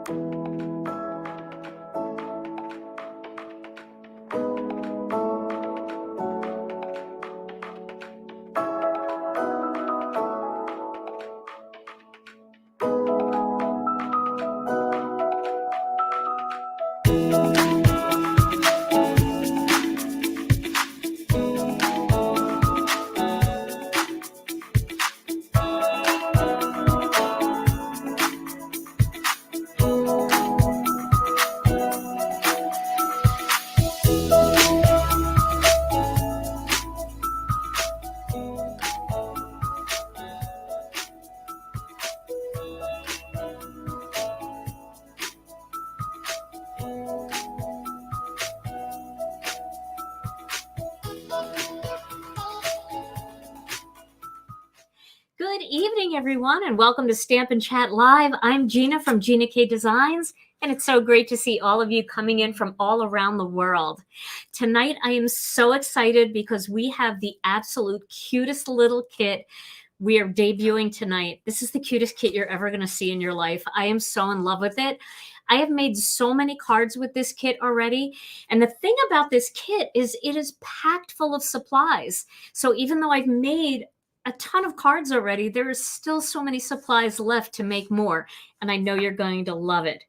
Good evening, everyone, and welcome to Stamp and Chat Live. I'm Gina from Gina K Designs, and it's so great to see all of you coming in from all around the world. Tonight, I am so excited because we have the absolute cutest little kit we are debuting tonight. This is the cutest kit you're ever going to see in your life. I am so in love with it. I have made so many cards with this kit already. And the thing about this kit is it is packed full of supplies. So even though I've made a ton of cards already, there is still so many supplies left to make more. And I know you're going to love it.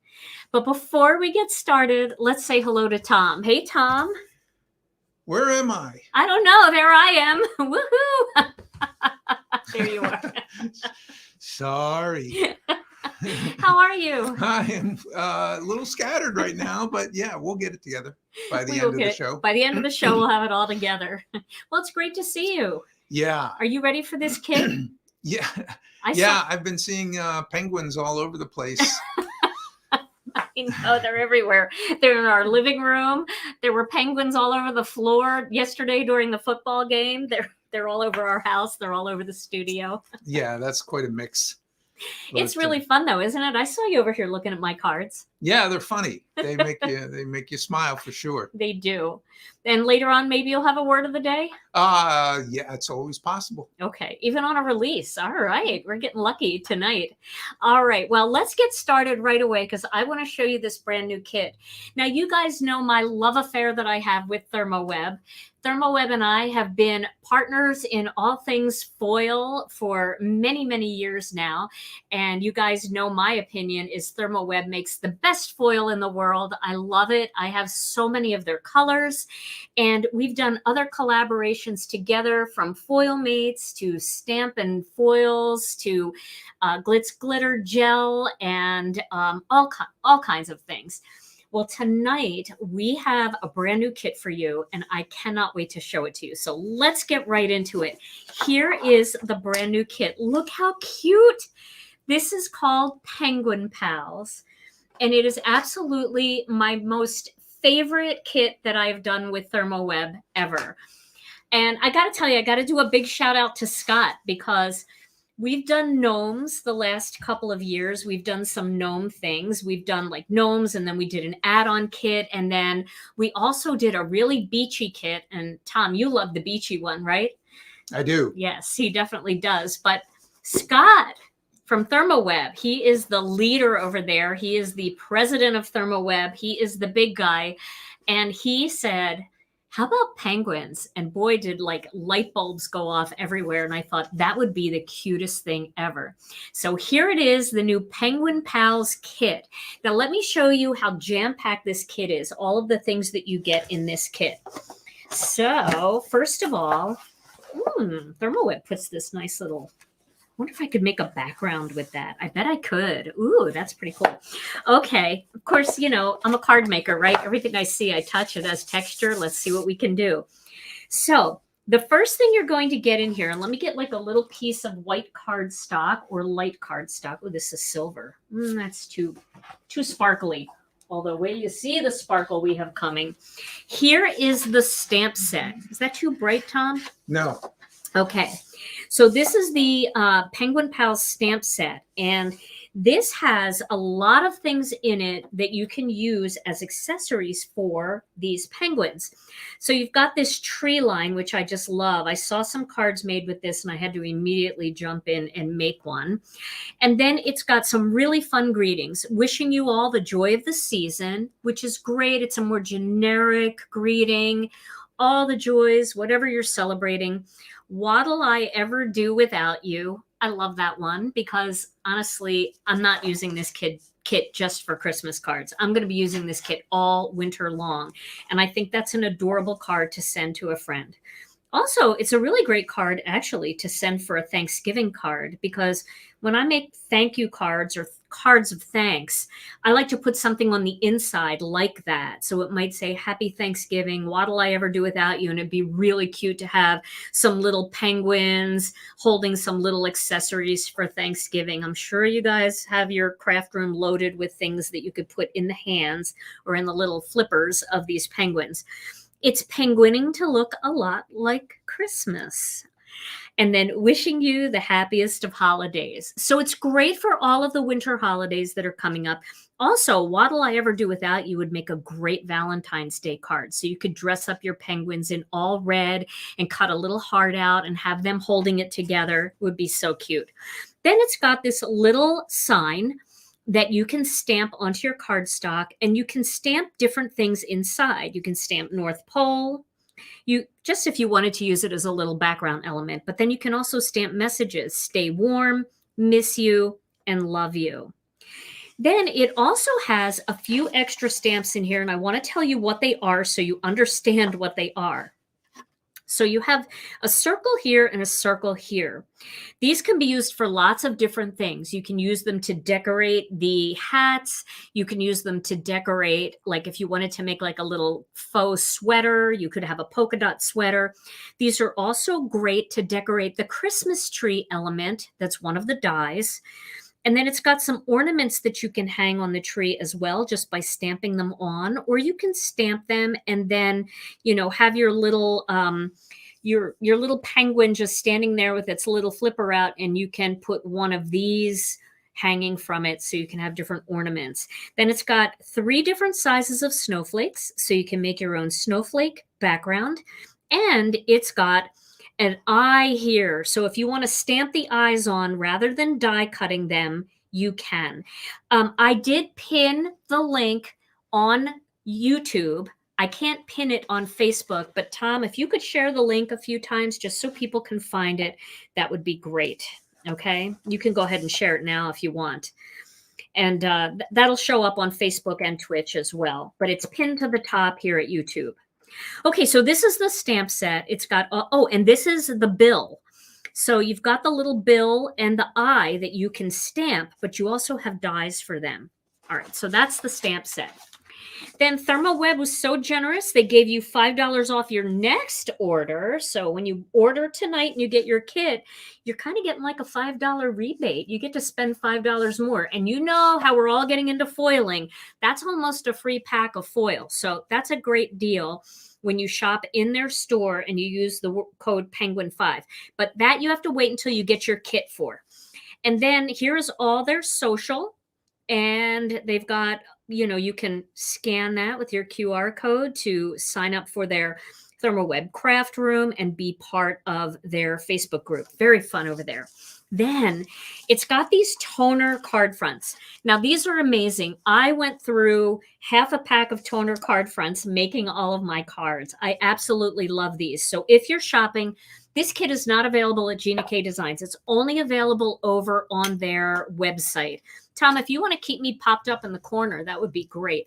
But before we get started, let's say hello to Tom. Hey, Tom. Where am I? I don't know. There I am. Woohoo. There you are. Sorry. How are you? I am a little scattered right now, but yeah, we'll get it together by the end of the show. By the end of the show, we'll have it all togetber. Well, it's great to see you. Yeah. Are you ready for this kit? Yeah. I've been seeing penguins all over the place. I know, they're everywhere. They're in our living room. There were penguins all over the floor yesterday during the football game. They're all over our house. They're all over the studio. Yeah, that's quite a mix. It's really fun though, isn't it? I saw you over here looking at my cards. Yeah, they're funny. They make you smile for sure. They do. And later on, maybe you'll have a word of the day? Yeah, it's always possible. Okay, even on a release. All right, we're getting lucky tonight. All right, well, let's get started right away because I want to show you this brand new kit. Now, you guys know my love affair that I have with ThermOWeb. ThermOWeb and I have been partners in all things foil for many, many years now. And you guys know my opinion is ThermOWeb makes the best foil in the world. I love it. I have so many of their colors. And we've done other collaborations together, from foil mates to stamp and foils to glitz glitter gel and all kinds of things. Well, tonight we have a brand new kit for you, and I cannot wait to show it to you. So let's get right into it. Here is the brand new kit. Look how cute. This is called Penguin Pals, and it is absolutely my most favorite kit that I've done with ThermOWeb ever. And I got to tell you, I got to do a big shout out to Scott because we've done gnomes the last couple of years. We've done some gnome things. We've done like gnomes, and then we did an add-on kit. And then we also did a really beachy kit. And Tom, you love the beachy one, right? I do. Yes, he definitely does. But Scott from ThermOWeb, he is the leader over there. He is the president of ThermOWeb. He is the big guy. And he said, how about penguins? And boy, did like light bulbs go off everywhere. And I thought that would be the cutest thing ever. So here it is, the new Penguin Pals kit. Now let me show you how jam-packed this kit is, all of the things that you get in this kit. So first of all, ThermOWeb puts this nice little, I wonder if I could make a background with that. I bet I could. Ooh, that's pretty cool. Okay. Of course, you know, I'm a card maker, right? Everything I see, I touch. It has texture. Let's see what we can do. So the first thing you're going to get in here, and let me get like a little piece of white cardstock or light cardstock. Oh, this is silver. That's too sparkly. Although, wait till you see the sparkle we have coming. Here is the stamp set. Is that too bright, Tom? No. Okay, so this is the Penguin Pals stamp set, and this has a lot of things in it that you can use as accessories for these penguins. So you've got this tree line, which I just love. I saw some cards made with this, and I had to immediately jump in and make one. And then it's got some really fun greetings, wishing you all the joy of the season, which is great. It's a more generic greeting, all the joys, whatever you're celebrating. What'll I ever do without you? I love that one because honestly, I'm not using this kit just for Christmas cards. I'm going to be using this kit all winter long. And I think that's an adorable card to send to a friend. Also, it's a really great card actually to send for a Thanksgiving card, because when I make thank you cards or cards of thanks, I like to put something on the inside like that. So it might say, Happy Thanksgiving, what'll I ever do without you? And it'd be really cute to have some little penguins holding some little accessories for Thanksgiving. I'm sure you guys have your craft room loaded with things that you could put in the hands or in the little flippers of these penguins. It's penguining to look a lot like Christmas. And then wishing you the happiest of holidays. So it's great for all of the winter holidays that are coming up. Also, what'll I ever do without you would make a great Valentine's Day card. So you could dress up your penguins in all red and cut a little heart out and have them holding it together. It would be so cute. Then it's got this little sign that you can stamp onto your cardstock, and you can stamp different things inside. You can stamp North Pole, you just if you wanted to use it as a little background element, but then you can also stamp messages, stay warm, miss you, and love you. Then it also has a few extra stamps in here, and I want to tell you what they are so you understand what they are. So you have a circle here and a circle here. These can be used for lots of different things. You can use them to decorate the hats. You can use them to decorate, like if you wanted to make like a little faux sweater, you could have a polka dot sweater. These are also great to decorate the Christmas tree element. That's one of the dies. And then it's got some ornaments that you can hang on the tree as well, just by stamping them on, or you can stamp them and then, have your little, your little penguin just standing there with its little flipper out, and you can put one of these hanging from it so you can have different ornaments. Then it's got 3 different sizes of snowflakes, so you can make your own snowflake background. And it's got an eye here. So if you want to stamp the eyes on rather than die cutting them, you can. I did pin the link on YouTube. I can't pin it on Facebook, but Tom, if you could share the link a few times just so people can find it, that would be great. Okay, you can go ahead and share it now if you want. And that'll show up on Facebook and Twitch as well, but it's pinned to the top here at YouTube. Okay, so this is the stamp set. It's got, and this is the bill. So you've got the little bill and the eye that you can stamp, but you also have dies for them. All right, so that's the stamp set. Then ThermOWeb was so generous, they gave you $5 off your next order. So when you order tonight and you get your kit, you're kind of getting like a $5 rebate. You get to spend $5 more. And you know how we're all getting into foiling. That's almost a free pack of foil. So that's a great deal when you shop in their store and you use the code Penguin5. But that you have to wait until you get your kit for. And then here's all their social. And they've got, you can scan that with your QR code to sign up for their ThermOWeb craft room and be part of their Facebook group. Very fun over there. Then it's got these toner card fronts. Now, these are amazing. I went through half a pack of toner card fronts making all of my cards. I absolutely love these. So if you're shopping, this kit is not available at Gina K Designs. It's only available over on their website. Tom, if you want to keep me popped up in the corner, that would be great.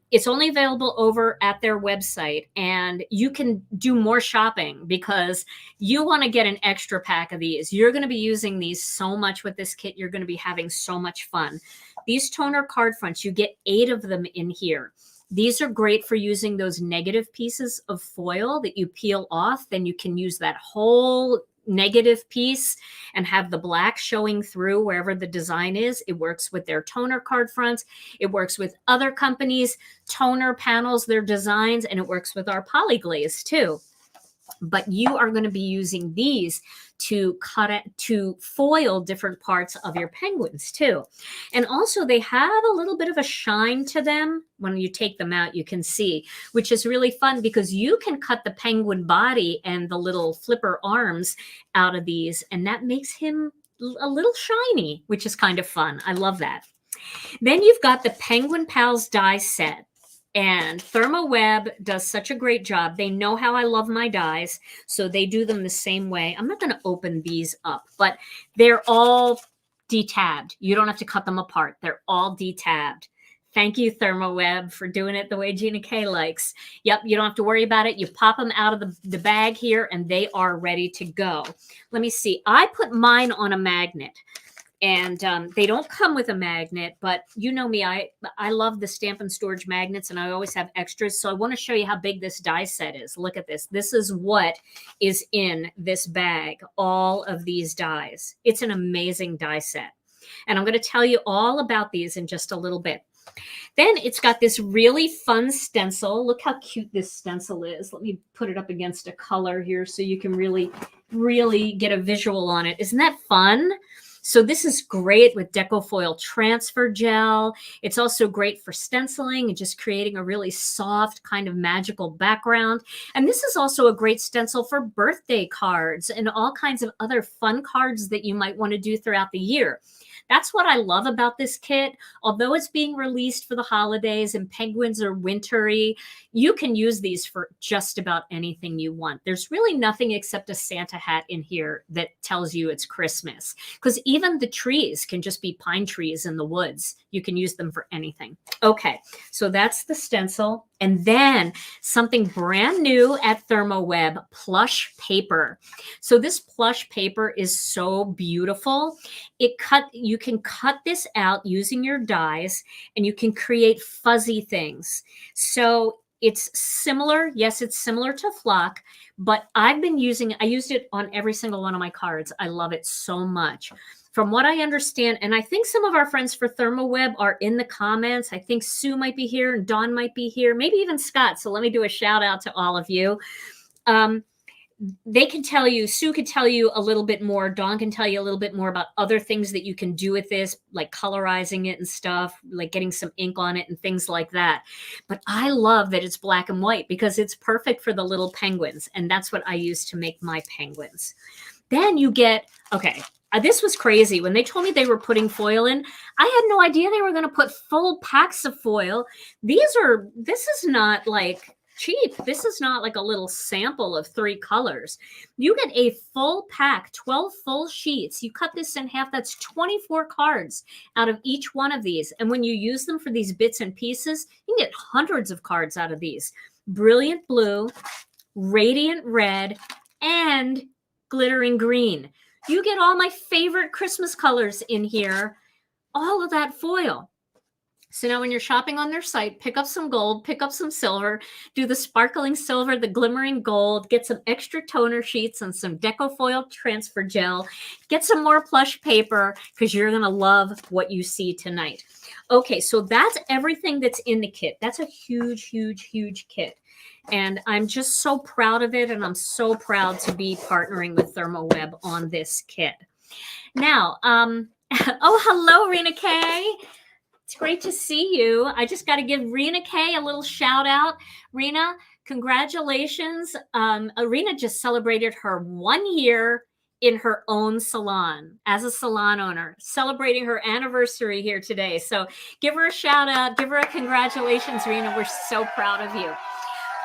It's only available over at their website, and you can do more shopping because you want to get an extra pack of these. You're going to be using these so much with this kit. You're going to be having so much fun. These toner card fronts, you get 8 of them in here. These are great for using those negative pieces of foil that you peel off. Then you can use that whole negative piece and have the black showing through wherever the design is. It works with their toner card fronts. It works with other companies' toner panels, their designs, and it works with our polyglaze too. but you are going to be using these to to foil different parts of your penguins too. And also they have a little bit of a shine to them. When you take them out, you can see, which is really fun because you can cut the penguin body and the little flipper arms out of these, and that makes him a little shiny, which is kind of fun. I love that. Then you've got the Penguin Pals die set. And ThermOWeb does such a great job. They know how I love my dies, so they do them the same way. I'm not going to open these up, but they're all detabbed. You don't have to cut them apart. They're all detabbed. Thank you, ThermOWeb, for doing it the way Gina K likes. Yep, you don't have to worry about it. You pop them out of the bag here, and they are ready to go. Let me see. I put mine on a magnet. And they don't come with a magnet, but you know me, I love the Stampin' Storage magnets, and I always have extras. So I want to show you how big this die set is. Look at this. This is what is in this bag, all of these dies. It's an amazing die set. And I'm going to tell you all about these in just a little bit. Then it's got this really fun stencil. Look how cute this stencil is. Let me put it up against a color here so you can really, really get a visual on it. Isn't that fun? So this is great with deco-foil transfer gel. It's also great for stenciling and just creating a really soft kind of magical background. And this is also a great stencil for birthday cards and all kinds of other fun cards that you might want to do throughout the year. That's what I love about this kit. Although it's being released for the holidays and penguins are wintry, you can use these for just about anything you want. There's really nothing except a Santa hat in here that tells you it's Christmas, because even the trees can just be pine trees in the woods. You can use them for anything. Okay, so that's the stencil. And then something brand new at ThermOWeb, plush paper. So this plush paper is so beautiful. You can cut this out using your dies, and you can create fuzzy things. So it's similar. Yes, it's similar to flock, but I used it on every single one of my cards. I love it so much. From what I understand, and I think some of our friends for ThermOWeb are in the comments. I think Sue might be here and Dawn might be here, maybe even Scott. So let me do a shout out to all of you. They can tell you, Sue can tell you a little bit more. Dawn can tell you a little bit more about other things that you can do with this, like colorizing it and stuff, like getting some ink on it and things like that. But I love that it's black and white because it's perfect for the little penguins. And that's what I use to make my penguins. Then you get, okay, this was crazy. When they told me they were putting foil in, I had no idea they were going to put full packs of foil. This is not like cheap. This is not like a little sample of 3 colors. You get a full pack, 12 full sheets. You cut this in half. That's 24 cards out of each one of these. And when you use them for these bits and pieces, you can get hundreds of cards out of these. Brilliant blue, radiant red, and glittering green. You get all my favorite Christmas colors in here, all of that foil. So now when you're shopping on their site, pick up some gold, pick up some silver, do the sparkling silver, the glimmering gold, get some extra toner sheets and some deco-foil transfer gel, get some more plush paper because you're going to love what you see tonight. Okay, so that's everything that's in the kit. That's a huge, huge, huge kit. And I'm just so proud of it, and I'm so proud to be partnering with ThermOWeb on this kit. Now, oh, hello, Rena K. It's great to see you. I just got to give Rena K a little shout out. Rena, congratulations. Rena just celebrated her 1 year in her own salon as a salon owner, celebrating her anniversary here today. So give her a shout out, give her a congratulations, Rena. We're so proud of you.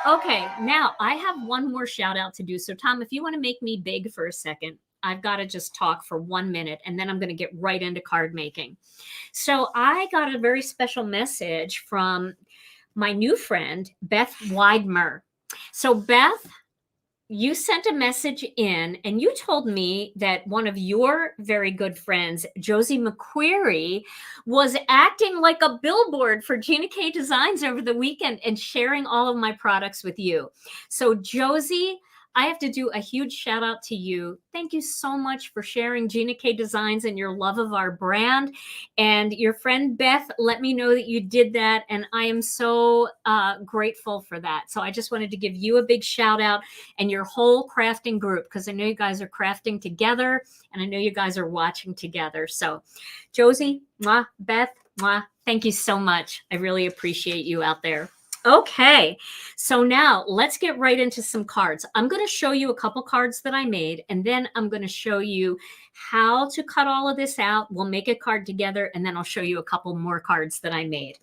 Okay, now I have one more shout out to do. So Tom, if you want to make me big for a second, I've got to just talk for 1 minute and then I'm going to get right into card making. So I got a very special message from my new friend, Beth Weidmer. So Beth, you sent a message in and you told me that one of your very good friends, Josie McQuarrie, was acting like a billboard for Gina K Designs over the weekend and sharing all of my products with you. So Josie, I have to do a huge shout out to you. Thank you so much for sharing Gina K Designs and your love of our brand. And your friend Beth let me know that you did that. And I am so grateful for that. So I just wanted to give you a big shout out and your whole crafting group, because I know you guys are crafting together and I know you guys are watching together. So Josie, mwah, Beth, mwah, thank you so much. I really appreciate you out there. Okay, so now let's get right into some cards. I'm going to show you a couple cards that I made, and then I'm going to show you how to cut all of this out. We'll make a card together, and then I'll show you a couple more cards that I made.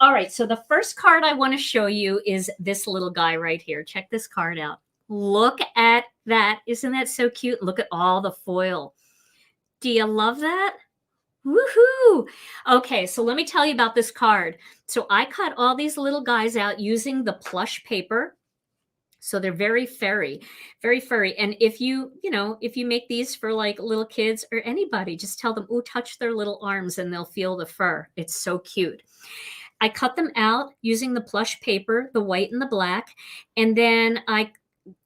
All right, so the first card I want to show you is this little guy right here. Check this card out. Look at that. Isn't that so cute? Look at all the foil. Do you love that? Woohoo! Okay, so let me tell you about this card. So I cut all these little guys out using the plush paper. So they're very furry, very furry. And if you make these for like little kids or anybody, just tell them, oh, touch their little arms and they'll feel the fur. It's so cute. I cut them out using the plush paper, the white and the black. And then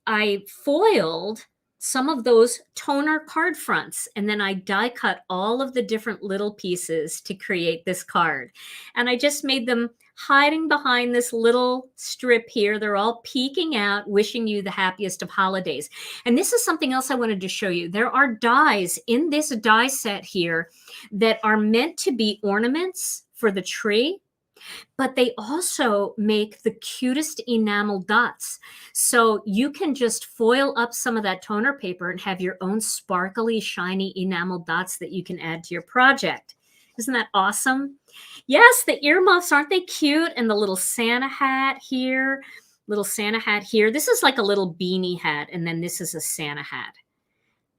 I foiled some of those toner card fronts, and then I die cut all of the different little pieces to create this card. And I just made them hiding behind this little strip here. They're all peeking out, wishing you the happiest of holidays. And this is something else I wanted to show you. There are dies in this die set here that are meant to be ornaments for the tree, but they also make the cutest enamel dots. So you can just foil up some of that toner paper and have your own sparkly, shiny enamel dots that you can add to your project. Isn't that awesome? Yes, the earmuffs, aren't they cute? And the little Santa hat here, This is like a little beanie hat, and then this is a Santa hat.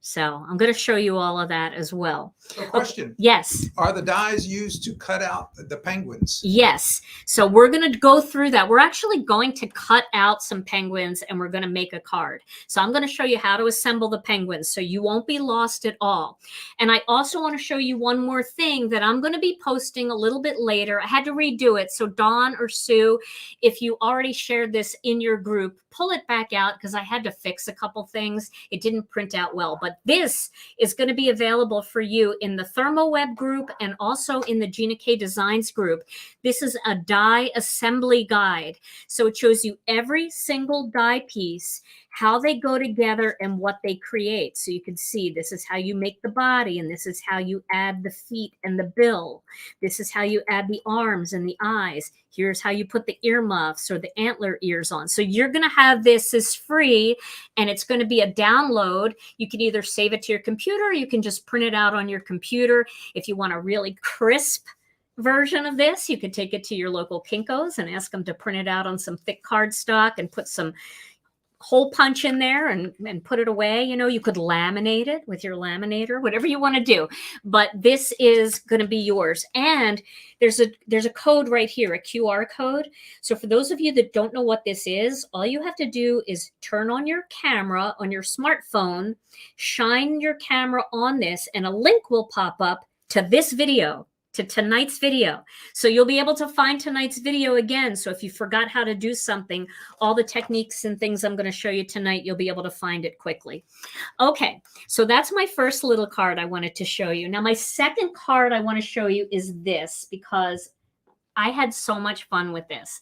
So I'm going to show you all of that as well. A question. Okay. Yes. Are the dies used to cut out the penguins? Yes. So we're going to go through that. We're actually going to cut out some penguins and we're going to make a card. So I'm going to show you how to assemble the penguins so you won't be lost at all. And I also want to show you one more thing that I'm going to be posting a little bit later. I had to redo it. So Dawn or Sue, if you already shared this in your group, pull it back out because I had to fix a couple things. It didn't print out well, but this is going to be available for you in the ThermOWeb group and also in the Gina K Designs group. This is a die assembly guide. So it shows you every single die piece, how they go together and what they create. So you can see this is how you make the body, and this is how you add the feet and the bill. This is how you add the arms and the eyes. Here's how you put the earmuffs or the antler ears on. So you're going to have this as free, and it's going to be a download. You can either save it to your computer, or you can just print it out on your computer. If you want a really crisp version of this, you could take it to your local Kinko's and ask them to print it out on some thick cardstock and put some hole punch in there and put it away. You know, you could laminate it with your laminator, whatever you want to do. But this is going to be yours. And there's a code right here, a QR code. So for those of you that don't know what this is, all you have to do is turn on your camera on your smartphone, shine your camera on this, and a link will pop up to this video, to tonight's video. So you'll be able to find tonight's video again. So if you forgot how to do something, all the techniques and things I'm going to show you tonight, you'll be able to find it quickly. Okay, so that's my first little card I wanted to show you. Now my second card I want to show you is this, because I had so much fun with this.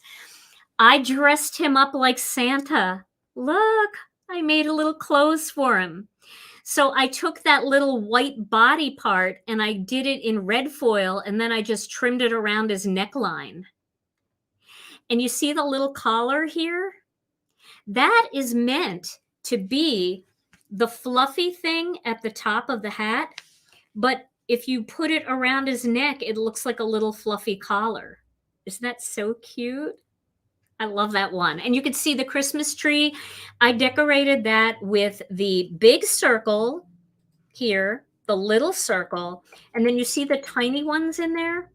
I dressed him up like Santa. Look, I made a little clothes for him. So I took that little white body part and I did it in red foil, and then I just trimmed it around his neckline. And you see the little collar here? That is meant to be the fluffy thing at the top of the hat, but if you put it around his neck, it looks like a little fluffy collar. Isn't that so cute? I love that one. And you can see the Christmas tree. I decorated that with the big circle here, the little circle, and then you see the tiny ones in there?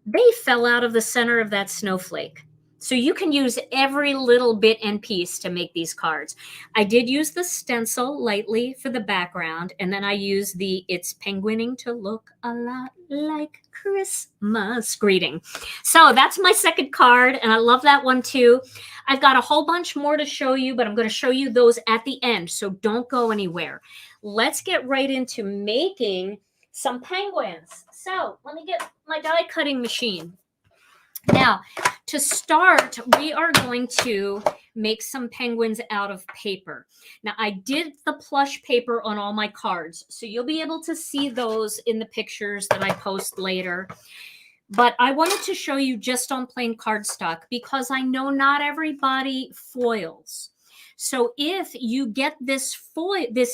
They fell out of the center of that snowflake. So you can use every little bit and piece to make these cards. I did use the stencil lightly for the background, and then I used the "It's Penguining to Look a Lot Like Christmas" greeting. So that's my second card, and I love that one too. I've got a whole bunch more to show you, but I'm going to show you those at the end, so don't go anywhere. Let's get right into making some penguins. So let me get my die cutting machine. Now, to start, we are going to make some penguins out of paper. Now, I did the plush paper on all my cards, so you'll be able to see those in the pictures that I post later. But I wanted to show you just on plain cardstock because I know not everybody foils. So if you get this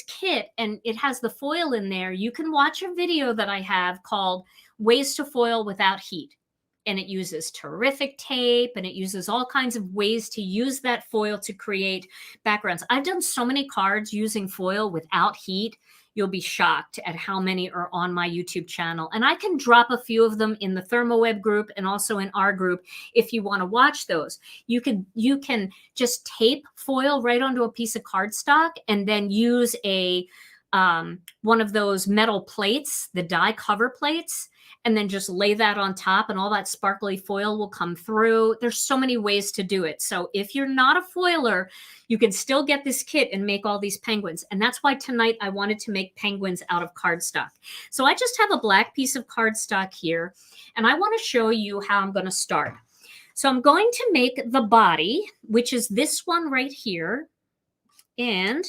kit and it has the foil in there, you can watch a video that I have called "Ways to Foil Without Heat." And it uses terrific tape, and it uses all kinds of ways to use that foil to create backgrounds. I've done so many cards using foil without heat. You'll be shocked at how many are on my YouTube channel. And I can drop a few of them in the ThermOWeb group and also in our group if you want to watch those. You can just tape foil right onto a piece of cardstock and then use one of those metal plates, the die cover plates, and then just lay that on top and all that sparkly foil will come through. There's so many ways to do it. So if you're not a foiler, you can still get this kit and make all these penguins. And that's why tonight I wanted to make penguins out of cardstock. So I just have a black piece of cardstock here, and I want to show you how I'm going to start. So I'm going to make the body, which is this one right here. And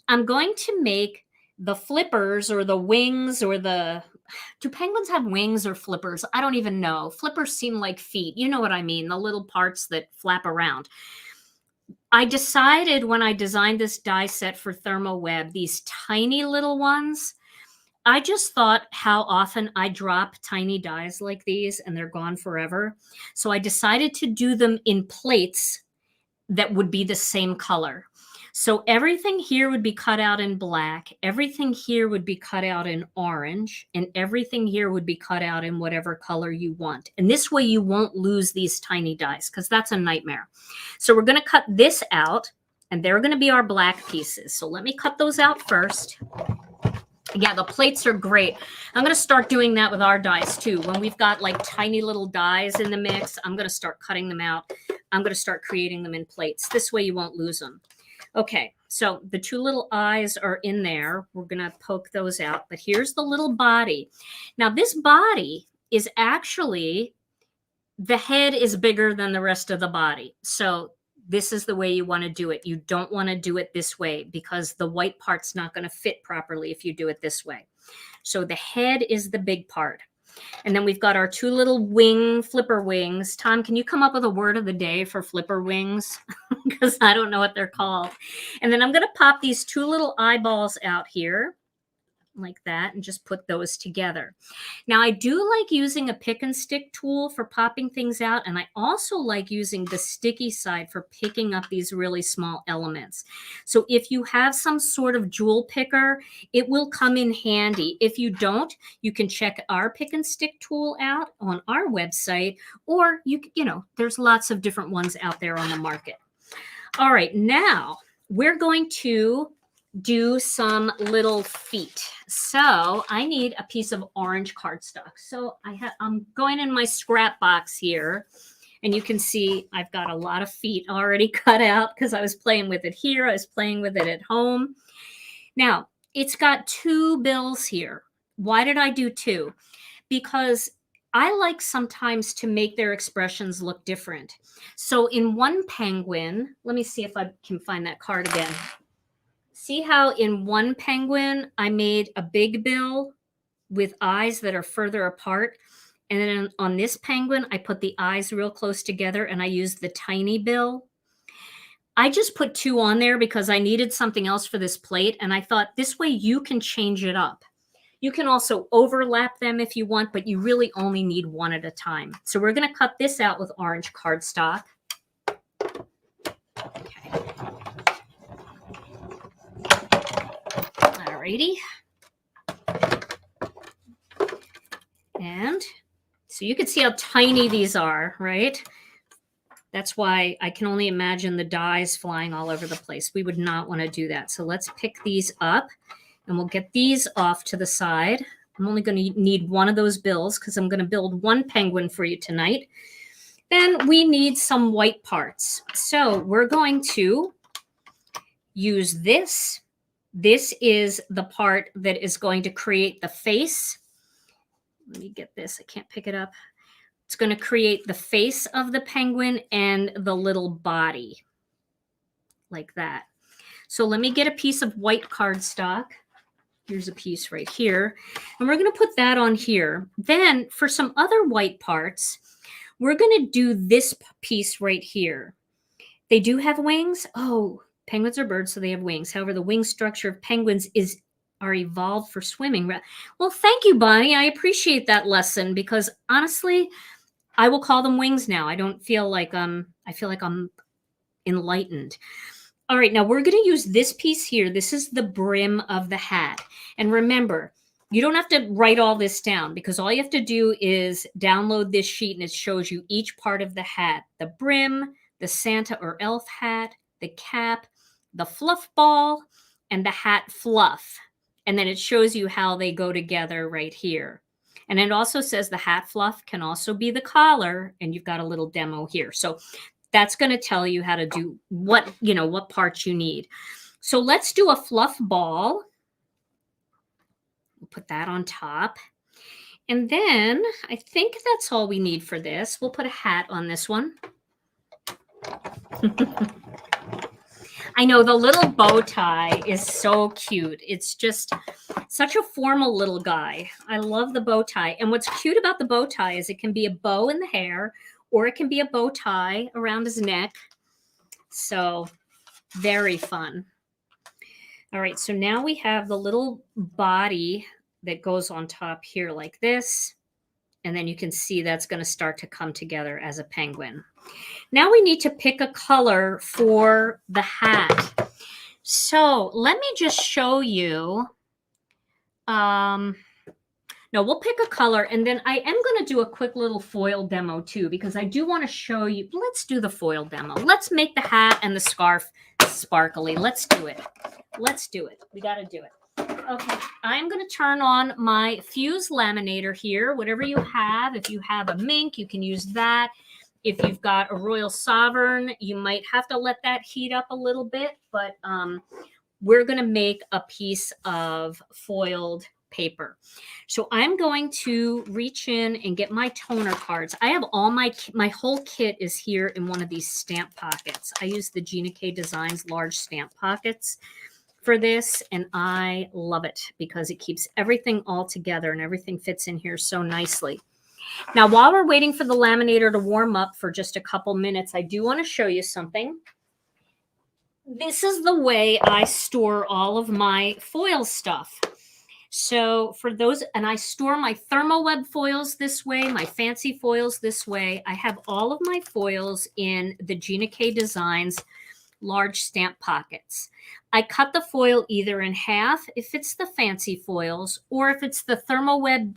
I'm going to make the flippers or the wings or do penguins have wings or flippers? I don't even know. Flippers seem like feet. You know what I mean? The little parts that flap around. I decided when I designed this die set for ThermOWeb, these tiny little ones, I just thought how often I drop tiny dies like these and they're gone forever. So I decided to do them in plates that would be the same color. So everything here would be cut out in black, everything here would be cut out in orange, and everything here would be cut out in whatever color you want. And this way you won't lose these tiny dies because that's a nightmare. So we're going to cut this out, and they're going to be our black pieces. So let me cut those out first. Yeah, the plates are great. I'm going to start doing that with our dies too. When we've got like tiny little dies in the mix, I'm going to start cutting them out. I'm going to start creating them in plates. This way you won't lose them. Okay, so the two little eyes are in there. We're going to poke those out, but here's the little body. Now this body is actually, the head is bigger than the rest of the body. So this is the way you want to do it. You don't want to do it this way because the white part's not going to fit properly if you do it this way. So the head is the big part. And then we've got our two little flipper wings. Tom, can you come up with a word of the day for flipper wings? Because I don't know what they're called. And then I'm going to pop these two little eyeballs out here like that and just put those together. Now I do like using a pick and stick tool for popping things out, and I also like using the sticky side for picking up these really small elements. So if you have some sort of jewel picker, it will come in handy. If you don't, you can check our pick and stick tool out on our website, or you know, there's lots of different ones out there on the market. All right, now we're going to do some little feet. So I need a piece of orange cardstock. So I'm going in my scrap box here, and you can see I've got a lot of feet already cut out because I was playing with it here. I was playing with it at home. Now it's got two bills here. Why did I do two? Because I like sometimes to make their expressions look different. So in one penguin, let me see if I can find that card again. See how in one penguin, I made a big bill with eyes that are further apart. And then on this penguin, I put the eyes real close together and I used the tiny bill. I just put two on there because I needed something else for this plate. And I thought this way you can change it up. You can also overlap them if you want, but you really only need one at a time. So we're going to cut this out with orange cardstock. Okay. Alrighty. And so you can see how tiny these are, right? That's why I can only imagine the dyes flying all over the place. We would not want to do that. So let's pick these up and we'll get these off to the side. I'm only going to need one of those bills because I'm going to build one penguin for you tonight. Then we need some white parts. So we're going to use this. This is the part that is going to create the face. Let me get this. I can't pick it up. It's going to create the face of the penguin and the little body like that. So let me get a piece of white cardstock. Here's a piece right here. And we're going to put that on here. Then for some other white parts, we're going to do this piece right here. They do have wings. Oh, penguins are birds, so they have wings. However, the wing structure of penguins are evolved for swimming. Well, thank you, Bonnie. I appreciate that lesson because honestly, I will call them wings now. I don't feel like I feel like I'm enlightened. All right, now we're going to use this piece here. This is the brim of the hat. And remember, you don't have to write all this down because all you have to do is download this sheet and it shows you each part of the hat. The brim, the Santa or elf hat, the cap, the fluff ball, and the hat fluff. And then it shows you how they go together right here. And it also says the hat fluff can also be the collar, and you've got a little demo here. So that's going to tell you how to do what parts you need. So let's do a fluff ball. We'll put that on top. And then I think that's all we need for this. We'll put a hat on this one. I know the little bow tie is so cute. It's just such a formal little guy. I love the bow tie. And what's cute about the bow tie is it can be a bow in the hair or it can be a bow tie around his neck. So very fun. All right, so now we have the little body that goes on top here like this. And then you can see that's going to start to come together as a penguin. Now we need to pick a color for the hat. So let me just show you. No, we'll pick a color, and then I am going to do a quick little foil demo too, because I do want to show you. Let's do the foil demo. Let's make the hat and the scarf sparkly. Let's do it. Let's do it. We got to do it. Okay, I'm going to turn on my fuse laminator here, whatever you have. If you have a mink, you can use that. If you've got a Royal Sovereign, you might have to let that heat up a little bit, but we're going to make a piece of foiled paper. So I'm going to reach in and get my toner cards. I have all my whole kit is here in one of these stamp pockets. I use the Gina K Designs large stamp pockets for this, and I love it because it keeps everything all together and everything fits in here so nicely. Now, while we're waiting for the laminator to warm up for just a couple minutes, I do want to show you something. This is the way I store all of my foil stuff. So for those, and I store my ThermOWeb foils this way, my fancy foils this way. I have all of my foils in the Gina K Designs large stamp pockets. I cut the foil either in half if it's the fancy foils, or if it's the ThermOWeb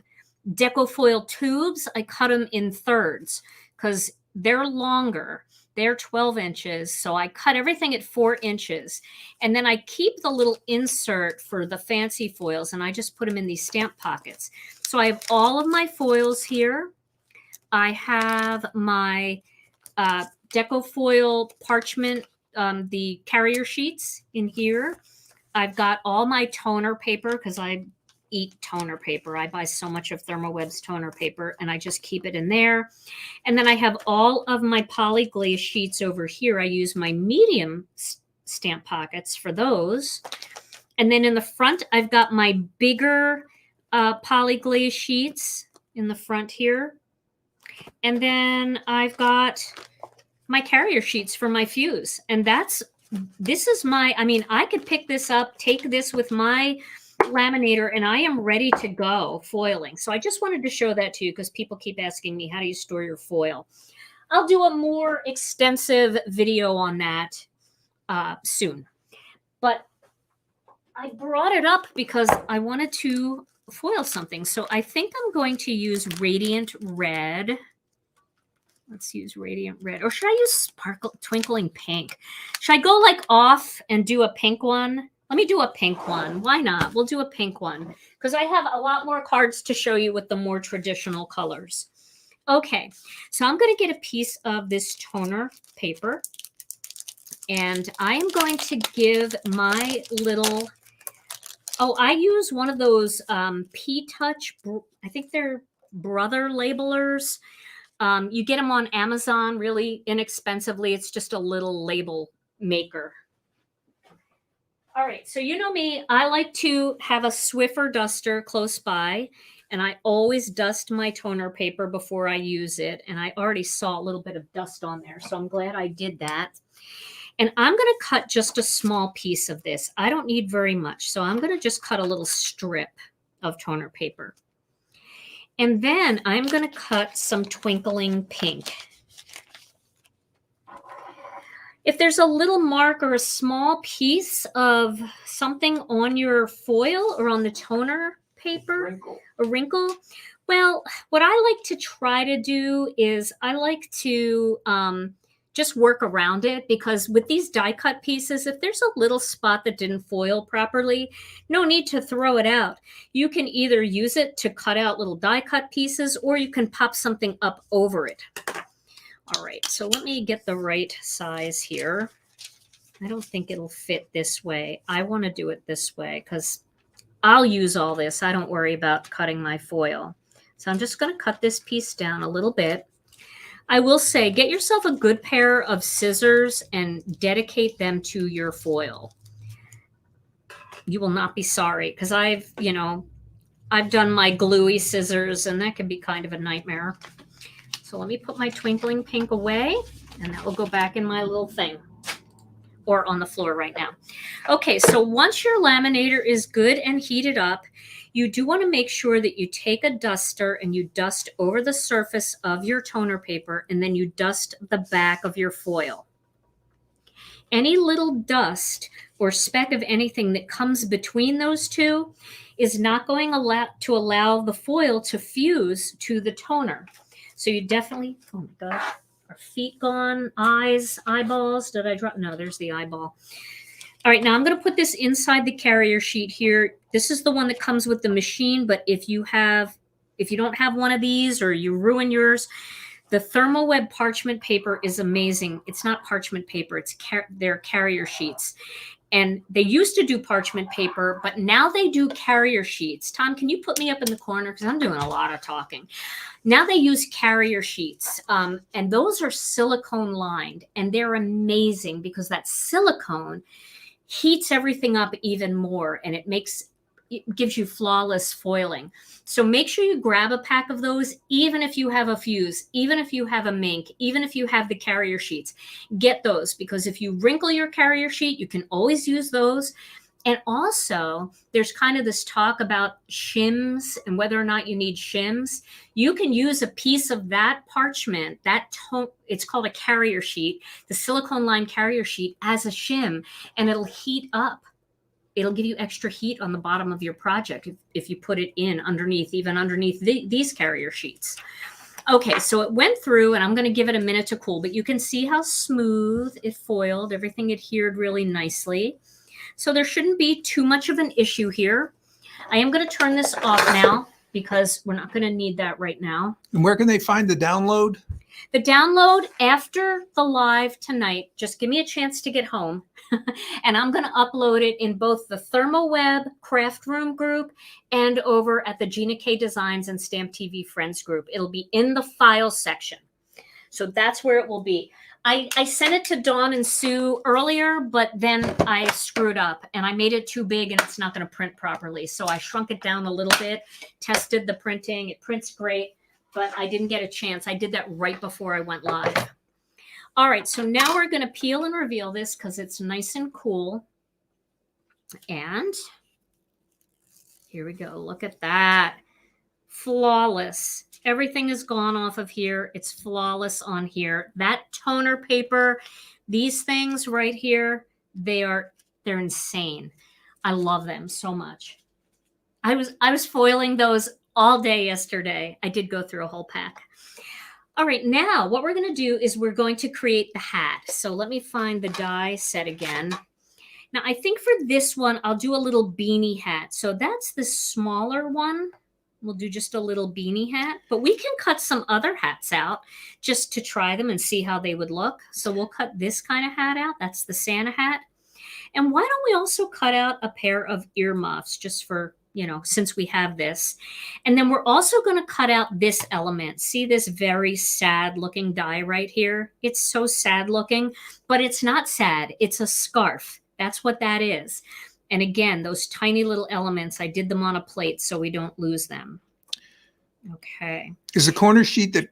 deco-foil tubes, I cut them in thirds because they're longer. They're 12 inches. So I cut everything at 4 inches. And then I keep the little insert for the fancy foils and I just put them in these stamp pockets. So I have all of my foils here. I have my deco-foil parchment, the carrier sheets in here. I've got all my toner paper because I eat toner paper. I buy so much of ThermOWeb's toner paper and I just keep it in there. And then I have all of my poly glaze sheets over here. I use my medium stamp pockets for those. And then in the front, I've got my bigger poly glaze sheets in the front here. And then I've got my carrier sheets for my fuse. And this is my, I mean, I could pick this up, take this with my laminator, and I am ready to go foiling. So I just wanted to show that to you because people keep asking me, how do you store your foil? I'll do a more extensive video on that soon. But I brought it up because I wanted to foil something. So I think I'm going to use Radiant Red. Let's use radiant red. Or should I use sparkle twinkling pink? Should I go like off and do a pink one? Let me do a pink one. Why not? We'll do a pink one because I have a lot more cards to show you with the more traditional colors. Okay, so I'm going to get a piece of this toner paper and I am going to give my little, oh, I use one of those P-Touch, I think they're brother labelers. You get them on Amazon really inexpensively. It's just a little label maker. All right, so you know me, I like to have a Swiffer duster close by, and I always dust my toner paper before I use it, and I already saw a little bit of dust on there, so I'm glad I did that. And I'm going to cut just a small piece of this. I don't need very much, so I'm going to just cut a little strip of toner paper. And then I'm going to cut some twinkling pink. If there's a little mark or a small piece of something on your foil or on the toner paper, a wrinkle, well, what I like to try to do is I like to just work around it, because with these die cut pieces, if there's a little spot that didn't foil properly, no need to throw it out. You can either use it to cut out little die cut pieces, or you can pop something up over it. All right, so let me get the right size here. I don't think it'll fit this way. I want to do it this way because I'll use all this. I don't worry about cutting my foil. So I'm just going to cut this piece down a little bit. I will say, get yourself a good pair of scissors and dedicate them to your foil. You will not be sorry, because I've done my gluey scissors and that can be kind of a nightmare. So let me put my twinkling pink away, and that will go back in my little thing, or on the floor right now. Okay, so once your laminator is good and heated up, you do want to make sure that you take a duster and you dust over the surface of your toner paper, and then you dust the back of your foil. Any little dust or speck of anything that comes between those two is not going to allow the foil to fuse to the toner. So you definitely, oh my gosh, are feet gone, eyes, eyeballs, did I drop? No, there's the eyeball. All right, now I'm going to put this inside the carrier sheet here. This is the one that comes with the machine, but if you don't have one of these or you ruin yours, the ThermOWeb parchment paper is amazing. It's not parchment paper, they're carrier sheets. And they used to do parchment paper, but now they do carrier sheets. Tom, can you put me up in the corner? Because I'm doing a lot of talking. Now they use carrier sheets, and those are silicone lined, and they're amazing because that silicone heats everything up even more, and it gives you flawless foiling. So make sure you grab a pack of those, even if you have a fuse, even if you have a mink, even if you have the carrier sheets. Get those, because if you wrinkle your carrier sheet, you can always use those. And also, there's kind of this talk about shims and whether or not you need shims. You can use a piece of that parchment, it's called a carrier sheet, the silicone lined carrier sheet, as a shim, and it'll heat up. It'll give you extra heat on the bottom of your project if you put it in underneath, even underneath these carrier sheets. Okay, so it went through, and I'm going to give it a minute to cool, but you can see how smooth it foiled. Everything adhered really nicely. So there shouldn't be too much of an issue here. I am going to turn this off now because we're not going to need that right now. And where can they find the download? The download after the live tonight, just give me a chance to get home, and I'm going to upload it in both the ThermOWeb Craft Room group and over at the Gina K Designs and Stamp TV Friends group. It'll be in the files section. So that's where it will be. I sent it to Dawn and Sue earlier, but then I screwed up and I made it too big and it's not going to print properly. So I shrunk it down a little bit, tested the printing. It prints great, but I didn't get a chance. I did that right before I went live. All right, so now we're going to peel and reveal this because it's nice and cool. And here we go. Look at that. Flawless. Everything is gone off of here. It's flawless on here. That toner paper, these things right here, they're insane. I love them so much. I was foiling those all day yesterday. I did go through a whole pack. All right, now what we're going to do is we're going to create the hat. So let me find the die set again. Now, I think for this one, I'll do a little beanie hat. So that's the smaller one. We'll do just a little beanie hat, but we can cut some other hats out just to try them and see how they would look. So we'll cut this kind of hat out. That's the Santa hat. And why don't we also cut out a pair of earmuffs just for, you know, since we have this. And then we're also going to cut out this element. See this very sad looking die right here? It's so sad looking, but it's not sad. It's a scarf. That's what that is. And again, those tiny little elements, I did them on a plate so we don't lose them. Okay. Is the corner sheet that,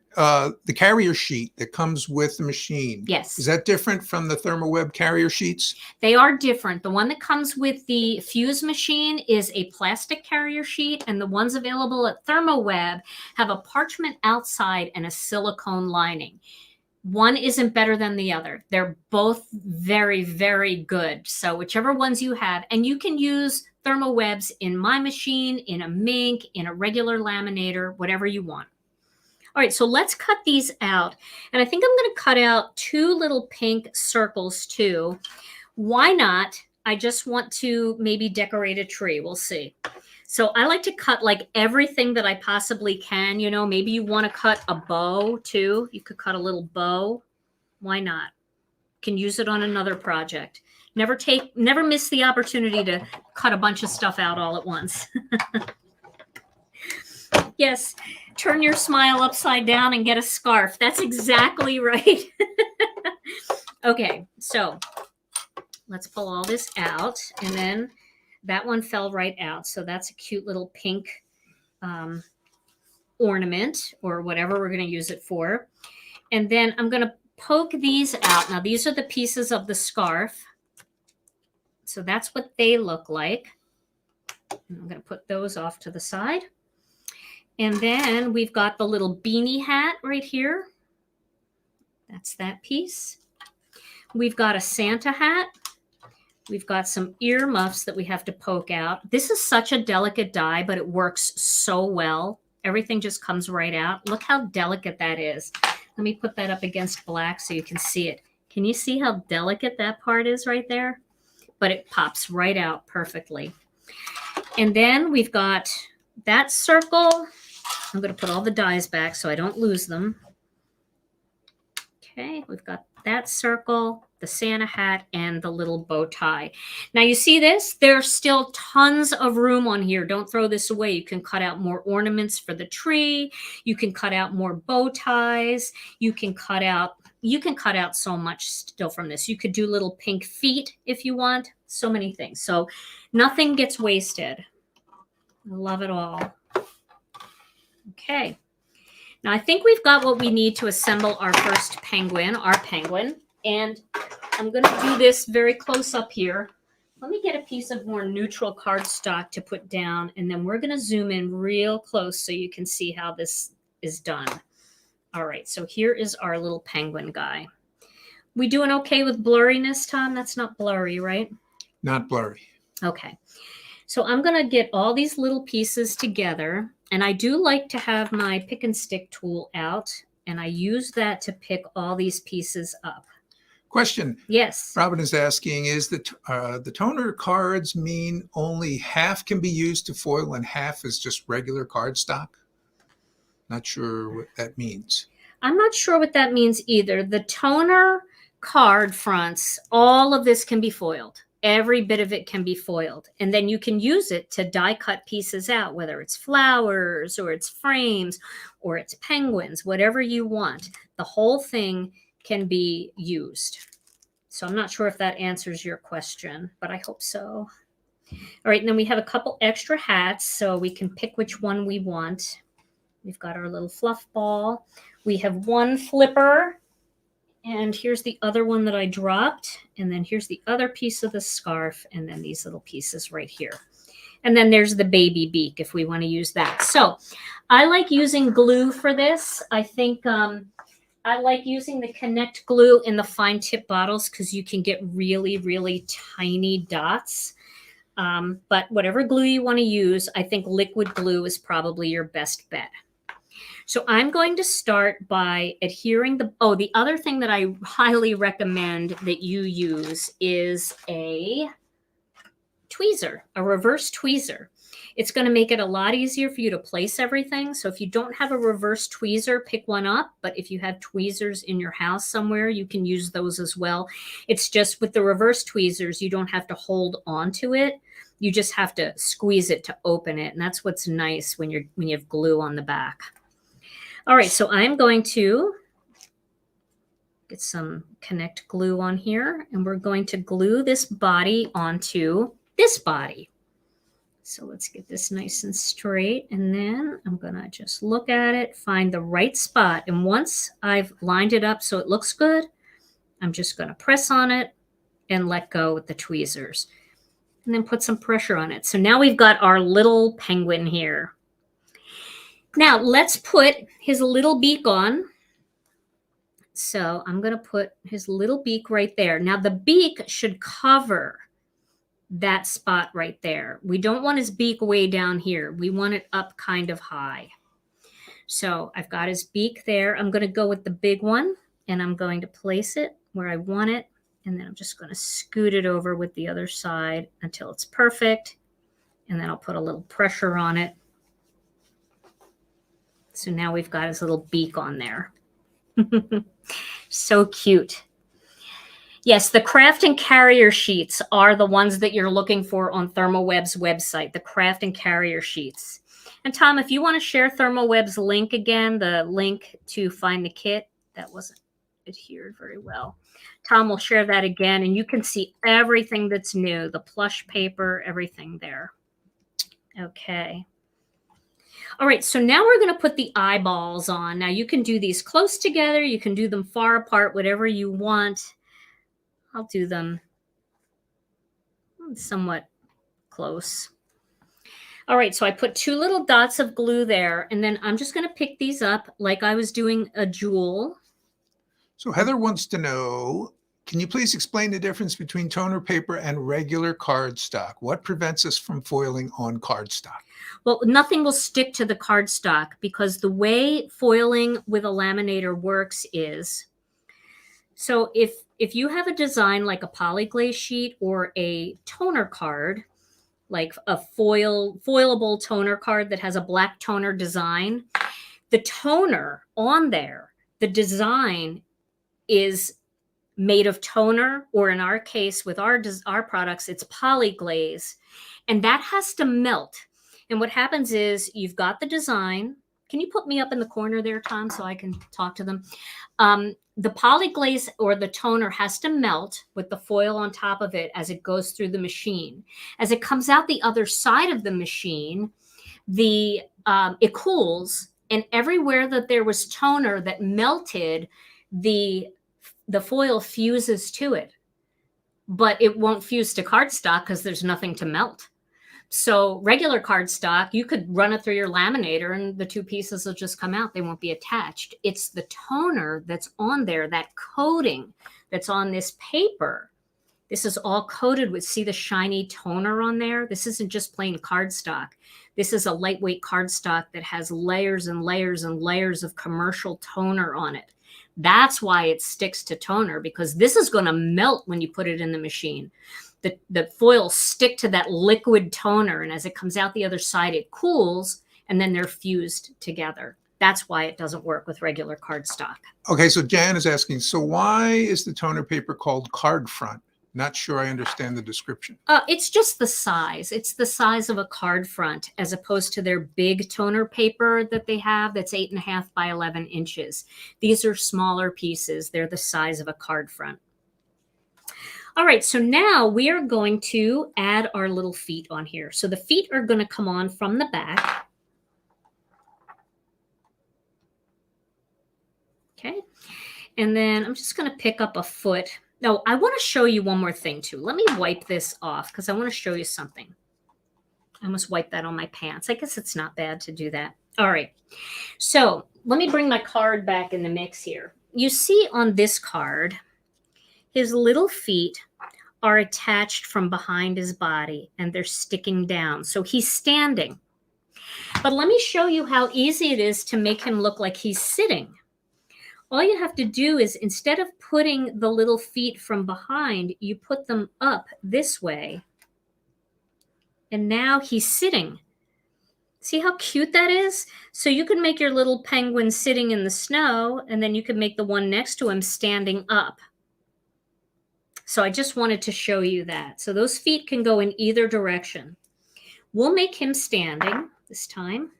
the carrier sheet that comes with the machine? Yes. Is that different from the ThermOWeb carrier sheets? They are different. The one that comes with the Fuse machine is a plastic carrier sheet, and the ones available at ThermOWeb have a parchment outside and a silicone lining. One isn't better than the other. They're both very, very good. So whichever ones you have, and you can use ThermOWebs in my machine, in a Mink, in a regular laminator, whatever you want. All right, so let's cut these out. And I think I'm going to cut out 2 little pink circles too. Why not? I just want to maybe decorate a tree. We'll see. So I like to cut like everything that I possibly can. You know, maybe you want to cut a bow too. You could cut a little bow. Why not? You can use it on another project. Never miss the opportunity to cut a bunch of stuff out all at once. Yes, turn your smile upside down and get a scarf. That's exactly right. Okay, so let's pull all this out, and then that one fell right out. So that's a cute little pink ornament or whatever we're going to use it for. And then I'm going to poke these out. Now, these are the pieces of the scarf. So that's what they look like. And I'm going to put those off to the side. And then we've got the little beanie hat right here. That's that piece. We've got a Santa hat. We've got some earmuffs that we have to poke out. This is such a delicate die, but it works so well. Everything just comes right out. Look how delicate that is. Let me put that up against black so you can see it. Can you see how delicate that part is right there? But it pops right out perfectly. And then we've got that circle. I'm going to put all the dies back so I don't lose them. Okay, we've got that circle, the Santa hat, and the little bow tie. Now you see this? There's still tons of room on here. Don't throw this away. You can cut out more ornaments for the tree. You can cut out more bow ties. You can cut out so much still from this. You could do little pink feet if you want. So many things. So nothing gets wasted. I love it all. Okay. Now I think we've got what we need to assemble our first penguin, our penguin. And I'm going to do this very close up here. Let me get a piece of more neutral cardstock to put down, and then we're going to zoom in real close so you can see how this is done. All right, so here is our little penguin guy. We doing okay with blurriness, Tom? That's not blurry, right? Not blurry. Okay. So I'm going to get all these little pieces together, and I do like to have my pick and stick tool out, and I use that to pick all these pieces up. Question. Yes. Robin is asking, is the toner cards mean only half can be used to foil and half is just regular cardstock? Not sure what that means. I'm not sure what that means either. The toner card fronts, all of this can be foiled. Every bit of it can be foiled. And then you can use it to die cut pieces out, whether it's flowers or it's frames or it's penguins, whatever you want. The whole thing can be used. So I'm not sure if that answers your question, but I hope so. All right, and then we have a couple extra hats, so we can pick which one we want. We've got our little fluff ball. We have one flipper, and here's the other one that I dropped. And then here's the other piece of the scarf, and then these little pieces right here. And then there's the baby beak if we want to use that. So I like using glue for this. I think I like using the Connect glue in the fine tip bottles because you can get really, really tiny dots. But whatever glue you want to use, I think liquid glue is probably your best bet. So I'm going to start by adhering the other thing that I highly recommend that you use is a tweezer, a reverse tweezer. It's going to make it a lot easier for you to place everything. So if you don't have a reverse tweezer, pick one up. But if you have tweezers in your house somewhere, you can use those as well. It's just with the reverse tweezers, you don't have to hold on to it. You just have to squeeze it to open it. And that's what's nice when you have glue on the back. All right, so I'm going to get some Connect glue on here, and we're going to glue this body onto this body. So let's get this nice and straight, and then I'm going to just look at it, find the right spot. And once I've lined it up so it looks good, I'm just going to press on it and let go with the tweezers, and then put some pressure on it. So now we've got our little penguin here. Now let's put his little beak on. So I'm going to put his little beak right there. Now the beak should cover that spot right there. We don't want his beak way down here. We want it up kind of high. So I've got his beak there. I'm going to go with the big one, and I'm going to place it where I want it. And then I'm just going to scoot it over with the other side until it's perfect. And then I'll put a little pressure on it. So now we've got his little beak on there. So cute. Yes, the craft and carrier sheets are the ones that you're looking for on ThermOWeb's website, the craft and carrier sheets. And Tom, if you want to share ThermOWeb's link again, the link to find the kit, that wasn't adhered very well. Tom will share that again, and you can see everything that's new, the plush paper, everything there. Okay. All right, so now we're going to put the eyeballs on. Now you can do these close together. You can do them far apart, whatever you want. I'll do them somewhat close. All right, so I put 2 little dots of glue there, and then I'm just going to pick these up like I was doing a jewel. So Heather wants to know, can you please explain the difference between toner paper and regular cardstock? What prevents us from foiling on cardstock? Well, nothing will stick to the cardstock because the way foiling with a laminator works is, so if you have a design like a polyglaze sheet or a toner card, like a foilable toner card that has a black toner design, the toner on there, the design is made of toner, or in our case with our products, it's polyglaze, and that has to melt. And what happens is you've got the design. Can you put me up in the corner there, Tom, so I can talk to them? The polyglaze or the toner has to melt with the foil on top of it as it goes through the machine. As it comes out the other side of the machine, it cools, and everywhere that there was toner that melted, the foil fuses to it, but it won't fuse to cardstock because there's nothing to melt. So regular cardstock, you could run it through your laminator and the 2 pieces will just come out. They won't be attached. It's the toner that's on there, that coating that's on this paper. This is all coated with, see the shiny toner on there? This isn't just plain cardstock. This is a lightweight cardstock that has layers and layers and layers of commercial toner on it. That's why it sticks to toner, because this is going to melt when you put it in the machine. The foils stick to that liquid toner, and as it comes out the other side, it cools, and then they're fused together. That's why it doesn't work with regular cardstock. Okay, so Jan is asking, so why is the toner paper called card front? Not sure I understand the description. It's just the size. It's the size of a card front as opposed to their big toner paper that they have that's 8.5 by 11 inches. These are smaller pieces. They're the size of a card front. All right, so now we are going to add our little feet on here. So the feet are going to come on from the back. Okay, and then I'm just going to pick up a foot. No, I want to show you one more thing too. Let me wipe this off because I want to show you something. I almost wiped that on my pants. I guess it's not bad to do that. All right, so let me bring my card back in the mix here. You see on this card, his little feet are attached from behind his body and they're sticking down. So he's standing. But let me show you how easy it is to make him look like he's sitting. All you have to do is, instead of putting the little feet from behind, you put them up this way. And now he's sitting. See how cute that is? So you can make your little penguin sitting in the snow, and then you can make the one next to him standing up. So I just wanted to show you that. So those feet can go in either direction. We'll make him standing this time.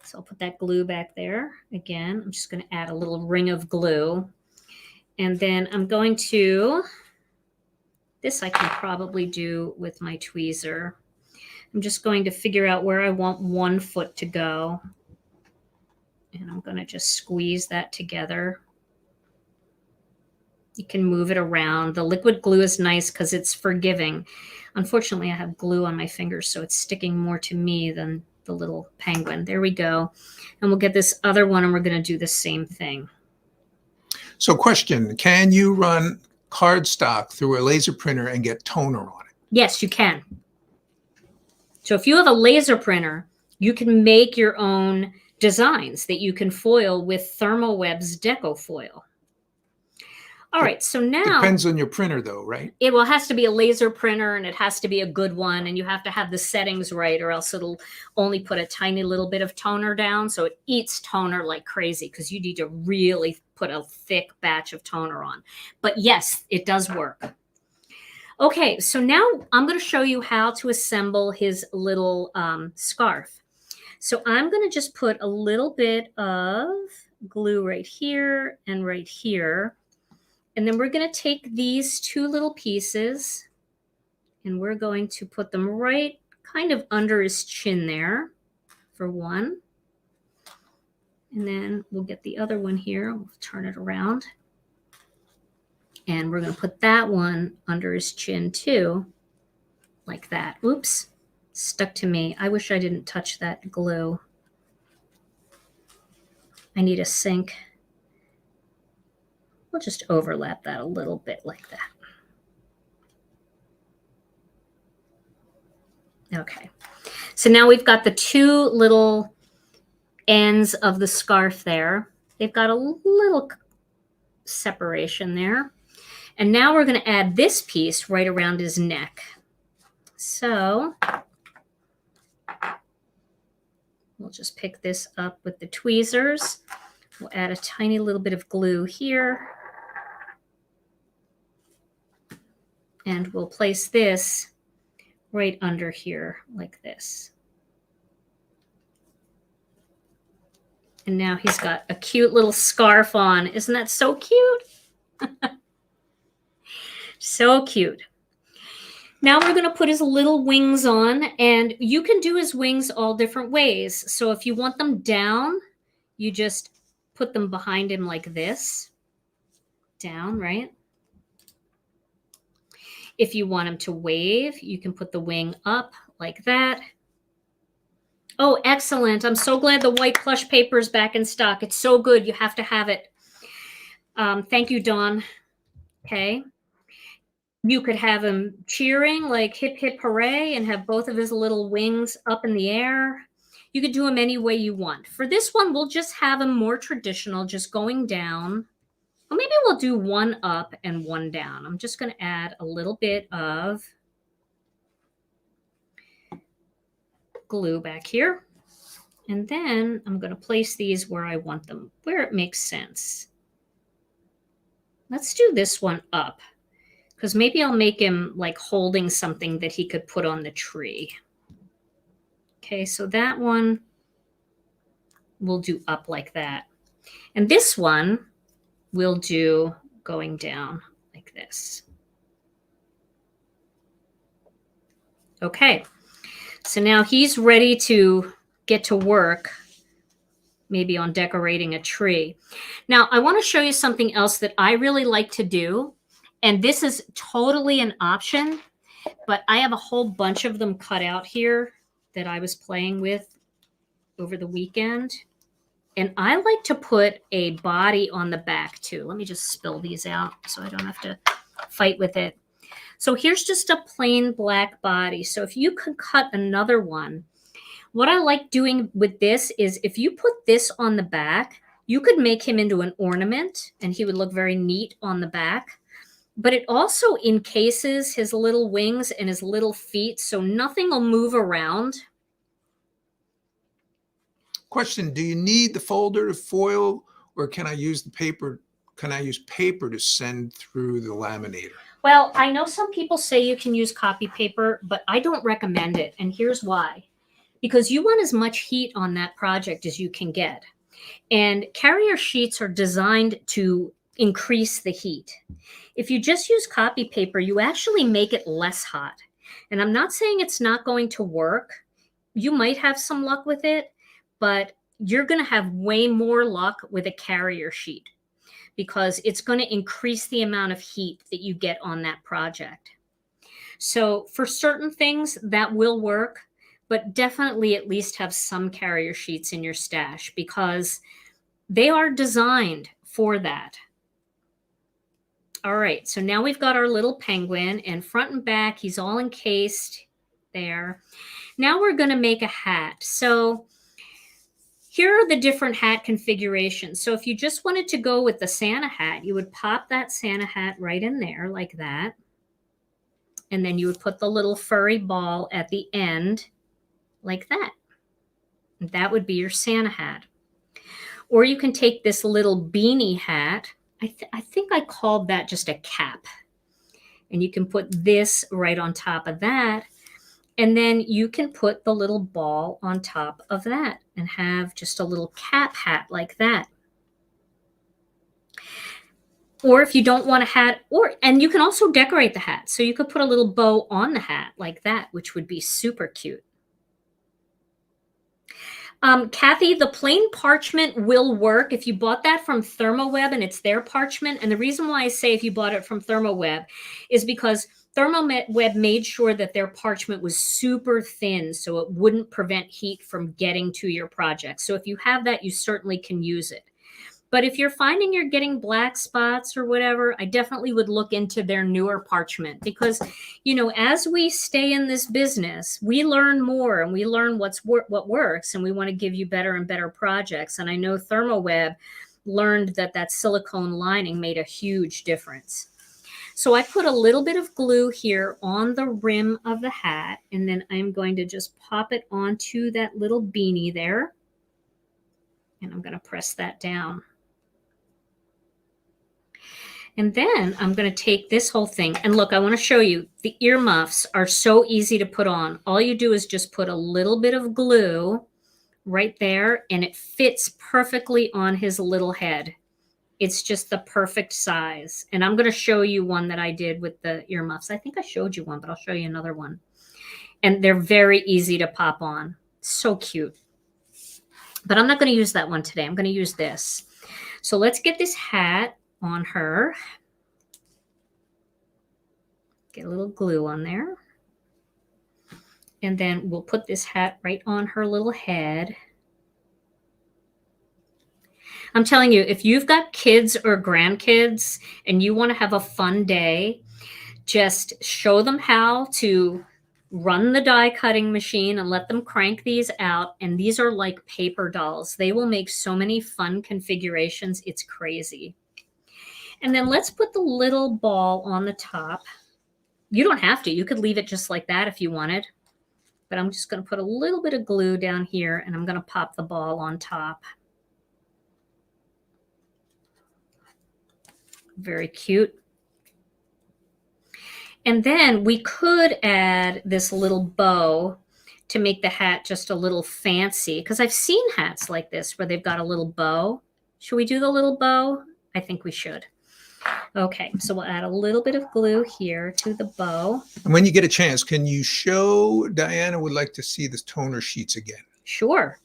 So I'll put that glue back there. Again, I'm just going to add a little ring of glue. And then I'm going to, this I can probably do with my tweezer. I'm just going to figure out where I want one foot to go. And I'm going to just squeeze that together. You can move it around. The liquid glue is nice because it's forgiving. Unfortunately, I have glue on my fingers, so it's sticking more to me than the little penguin. There we go. And we'll get this other one, and we're going to do the same thing. So question, can you run cardstock through a laser printer and get toner on it? Yes, you can. So if you have a laser printer, you can make your own designs that you can foil with ThermOWeb's deco-foil. All right, so now... Depends on your printer though, right? It has to be a laser printer, and it has to be a good one, and you have to have the settings right, or else it'll only put a tiny little bit of toner down. So it eats toner like crazy because you need to really put a thick batch of toner on. But yes, it does work. Okay, so now I'm going to show you how to assemble his little scarf. So I'm going to just put a little bit of glue right here and right here. And then we're going to take these two little pieces and we're going to put them right kind of under his chin there for one. And then we'll get the other one here. We'll turn it around. And we're going to put that one under his chin too, like that. Oops, stuck to me. I wish I didn't touch that glue. I need a sink. We'll just overlap that a little bit like that. Okay, so now we've got the two little ends of the scarf there. They've got a little separation there. And now we're going to add this piece right around his neck. So we'll just pick this up with the tweezers. We'll add a tiny little bit of glue here. And we'll place this right under here like this. And now he's got a cute little scarf on. Isn't that so cute? So cute. Now we're going to put his little wings on, and you can do his wings all different ways. So if you want them down, you just put them behind him like this. Down, right? If you want him to wave, you can put the wing up like that. Oh, excellent. I'm so glad the white plush paper is back in stock. It's so good. You have to have it. Thank you, Dawn. Okay. You could have him cheering like hip, hip, hooray, and have both of his little wings up in the air. You could do them any way you want. For this one, we'll just have him more traditional, just going down. Or maybe we'll do one up and one down. I'm just going to add a little bit of glue back here. And then I'm going to place these where I want them, where it makes sense. Let's do this one up, because maybe I'll make him like holding something that he could put on the tree. Okay, so that one we'll do up like that. And this one we'll do going down like this. Okay, so now he's ready to get to work, maybe on decorating a tree. Now, I want to show you something else that I really like to do. And this is totally an option, but I have a whole bunch of them cut out here that I was playing with over the weekend. And I like to put a body on the back too. Let me just spill these out so I don't have to fight with it. So here's just a plain black body. So if you could cut another one, What I like doing with this is if you put this on the back, you could make him into an ornament and he would look very neat on the back. But it also encases his little wings and his little feet so nothing will move around. Question, do you need the folder to foil, or can I use the paper? Can I use paper to send through the laminator? Well, I know some people say you can use copy paper, but I don't recommend it. And here's why. Because you want as much heat on that project as you can get. And carrier sheets are designed to increase the heat. If you just use copy paper, you actually make it less hot. And I'm not saying it's not going to work. You might have some luck with it, but you're going to have way more luck with a carrier sheet because it's going to increase the amount of heat that you get on that project. So for certain things that will work, but definitely at least have some carrier sheets in your stash because they are designed for that. All right, so now we've got our little penguin, and front and back, he's all encased there. Now we're going to make a hat. So here are the different hat configurations. So if you just wanted to go with the Santa hat, you would pop that Santa hat right in there like that. And then you would put the little furry ball at the end like that. That would be your Santa hat. Or you can take this little beanie hat. I think I called that just a cap. And you can put this right on top of that. And then you can put the little ball on top of that and have just a little cap hat like that. Or if you don't want a hat, and you can also decorate the hat. So you could put a little bow on the hat like that, which would be super cute. Kathy, the plain parchment will work if you bought that from ThermOWeb and it's their parchment. And the reason why I say if you bought it from ThermOWeb is because ThermOWeb made sure that their parchment was super thin so it wouldn't prevent heat from getting to your project. So if you have that, you certainly can use it. But if you're finding you're getting black spots or whatever, I definitely would look into their newer parchment because, you know, as we stay in this business, we learn more and we learn what works, and we want to give you better and better projects. And I know ThermOWeb learned that silicone lining made a huge difference. So I put a little bit of glue here on the rim of the hat, and then I'm going to just pop it onto that little beanie there. And I'm going to press that down. And then I'm going to take this whole thing. And look, I want to show you the earmuffs are so easy to put on. All you do is just put a little bit of glue right there, and it fits perfectly on his little head. It's just the perfect size. And I'm going to show you one that I did with the earmuffs. I think I showed you one, but I'll show you another one. And they're very easy to pop on. So cute. But I'm not going to use that one today. I'm going to use this. So let's get this hat on her. Get a little glue on there. And then we'll put this hat right on her little head. I'm telling you, if you've got kids or grandkids and you want to have a fun day, just show them how to run the die cutting machine and let them crank these out. And these are like paper dolls. They will make so many fun configurations. It's crazy. And then let's put the little ball on the top. You don't have to. You could leave it just like that if you wanted. But I'm just going to put a little bit of glue down here, and I'm going to pop the ball on top. Very cute. And then we could add this little bow to make the hat just a little fancy, because I've seen hats like this where they've got a little bow. Should we do the little bow? I think we should. Okay, so we'll add a little bit of glue here to the bow. And when you get a chance, can you show Diana would like to see the toner sheets again? Sure.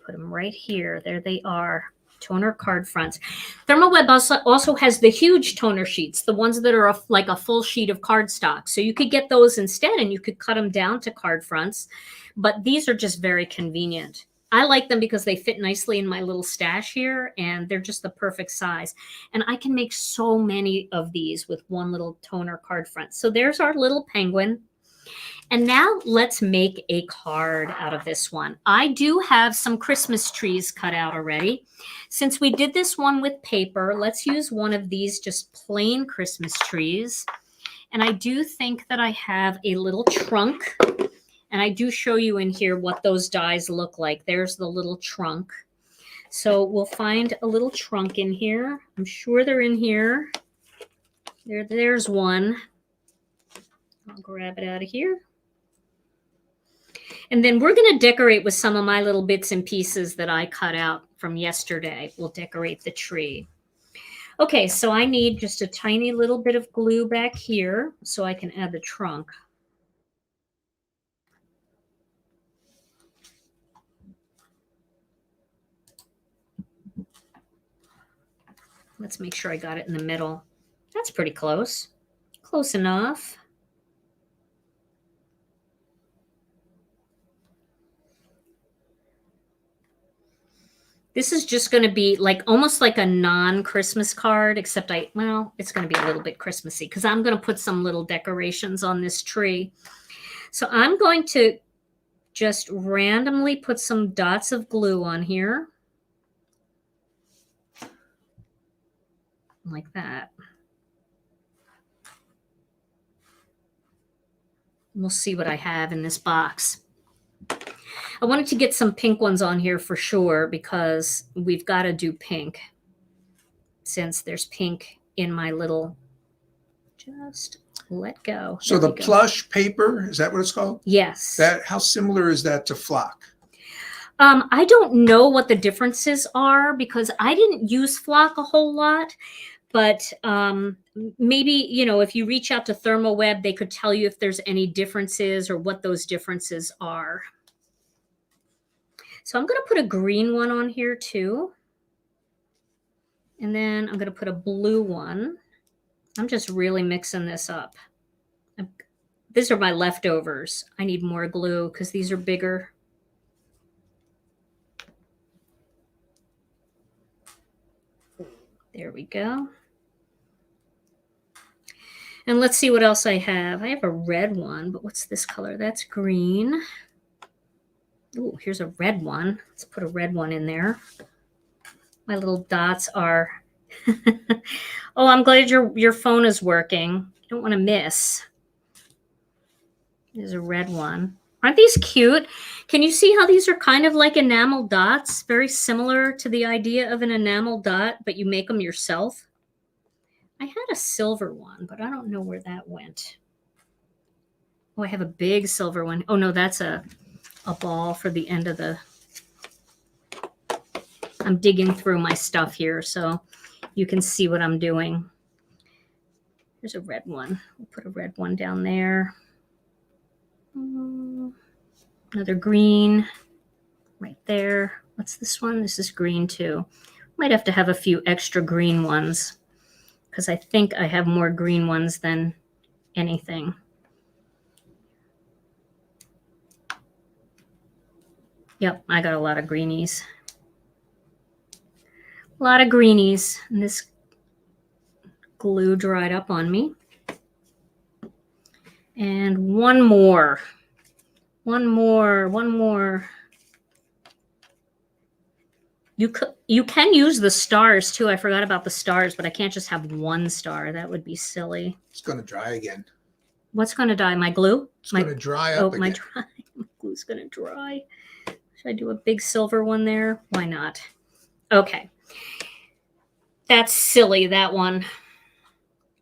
Put them right here. There they are. Toner card fronts. ThermOWeb also has the huge toner sheets, the ones that are like a full sheet of cardstock. So you could get those instead, and you could cut them down to card fronts. But these are just very convenient. I like them because they fit nicely in my little stash here, and they're just the perfect size. And I can make so many of these with one little toner card front. So there's our little penguin. And now let's make a card out of this one. I do have some Christmas trees cut out already. Since we did this one with paper, let's use one of these just plain Christmas trees. And I do think that I have a little trunk. And I do show you in here what those dies look like. There's the little trunk. So we'll find a little trunk in here. I'm sure they're in here. There's one. I'll grab it out of here. And then we're going to decorate with some of my little bits and pieces that I cut out from yesterday. We'll decorate the tree. Okay, so I need just a tiny little bit of glue back here so I can add the trunk. Let's make sure I got it in the middle. That's pretty close. Close enough. This is just going to be like almost like a non-Christmas card, except it's going to be a little bit Christmassy because I'm going to put some little decorations on this tree. So I'm going to just randomly put some dots of glue on here. Like that. We'll see what I have in this box. I wanted to get some pink ones on here for sure because we've got to do pink since there's pink in my little, just let go. So the plush paper, is that what it's called? Yes. How similar is that to flock? I don't know what the differences are because I didn't use flock a whole lot, but maybe, if you reach out to ThermOWeb, they could tell you if there's any differences or what those differences are. So I'm going to put a green one on here too. And then I'm going to put a blue one. I'm just really mixing this up. These are my leftovers. I need more glue because these are bigger. There we go. And let's see what else I have. I have a red one, but what's this color? That's green. Oh, here's a red one. Let's put a red one in there. My little dots are. Oh, I'm glad your phone is working. You don't want to miss. There's a red one. Aren't these cute? Can you see how these are kind of like enamel dots? Very similar to the idea of an enamel dot, but you make them yourself. I had a silver one, but I don't know where that went. Oh, I have a big silver one. Oh, no, that's a ball for the end of the... I'm digging through my stuff here so you can see what I'm doing. There's a red one. We'll put a red one down there. Another green right there. What's this one? This is green too. Might have to have a few extra green ones because I think I have more green ones than anything. Yep, I got a lot of greenies. A lot of greenies. And this glue dried up on me. And one more. One more. You can use the stars too. I forgot about the stars, but I can't just have one star. That would be silly. It's going to dry again. What's going to dry? My glue? It's going to dry up again. My glue's going to dry. Should I do a big silver one there? Why not? Okay. That's silly, that one.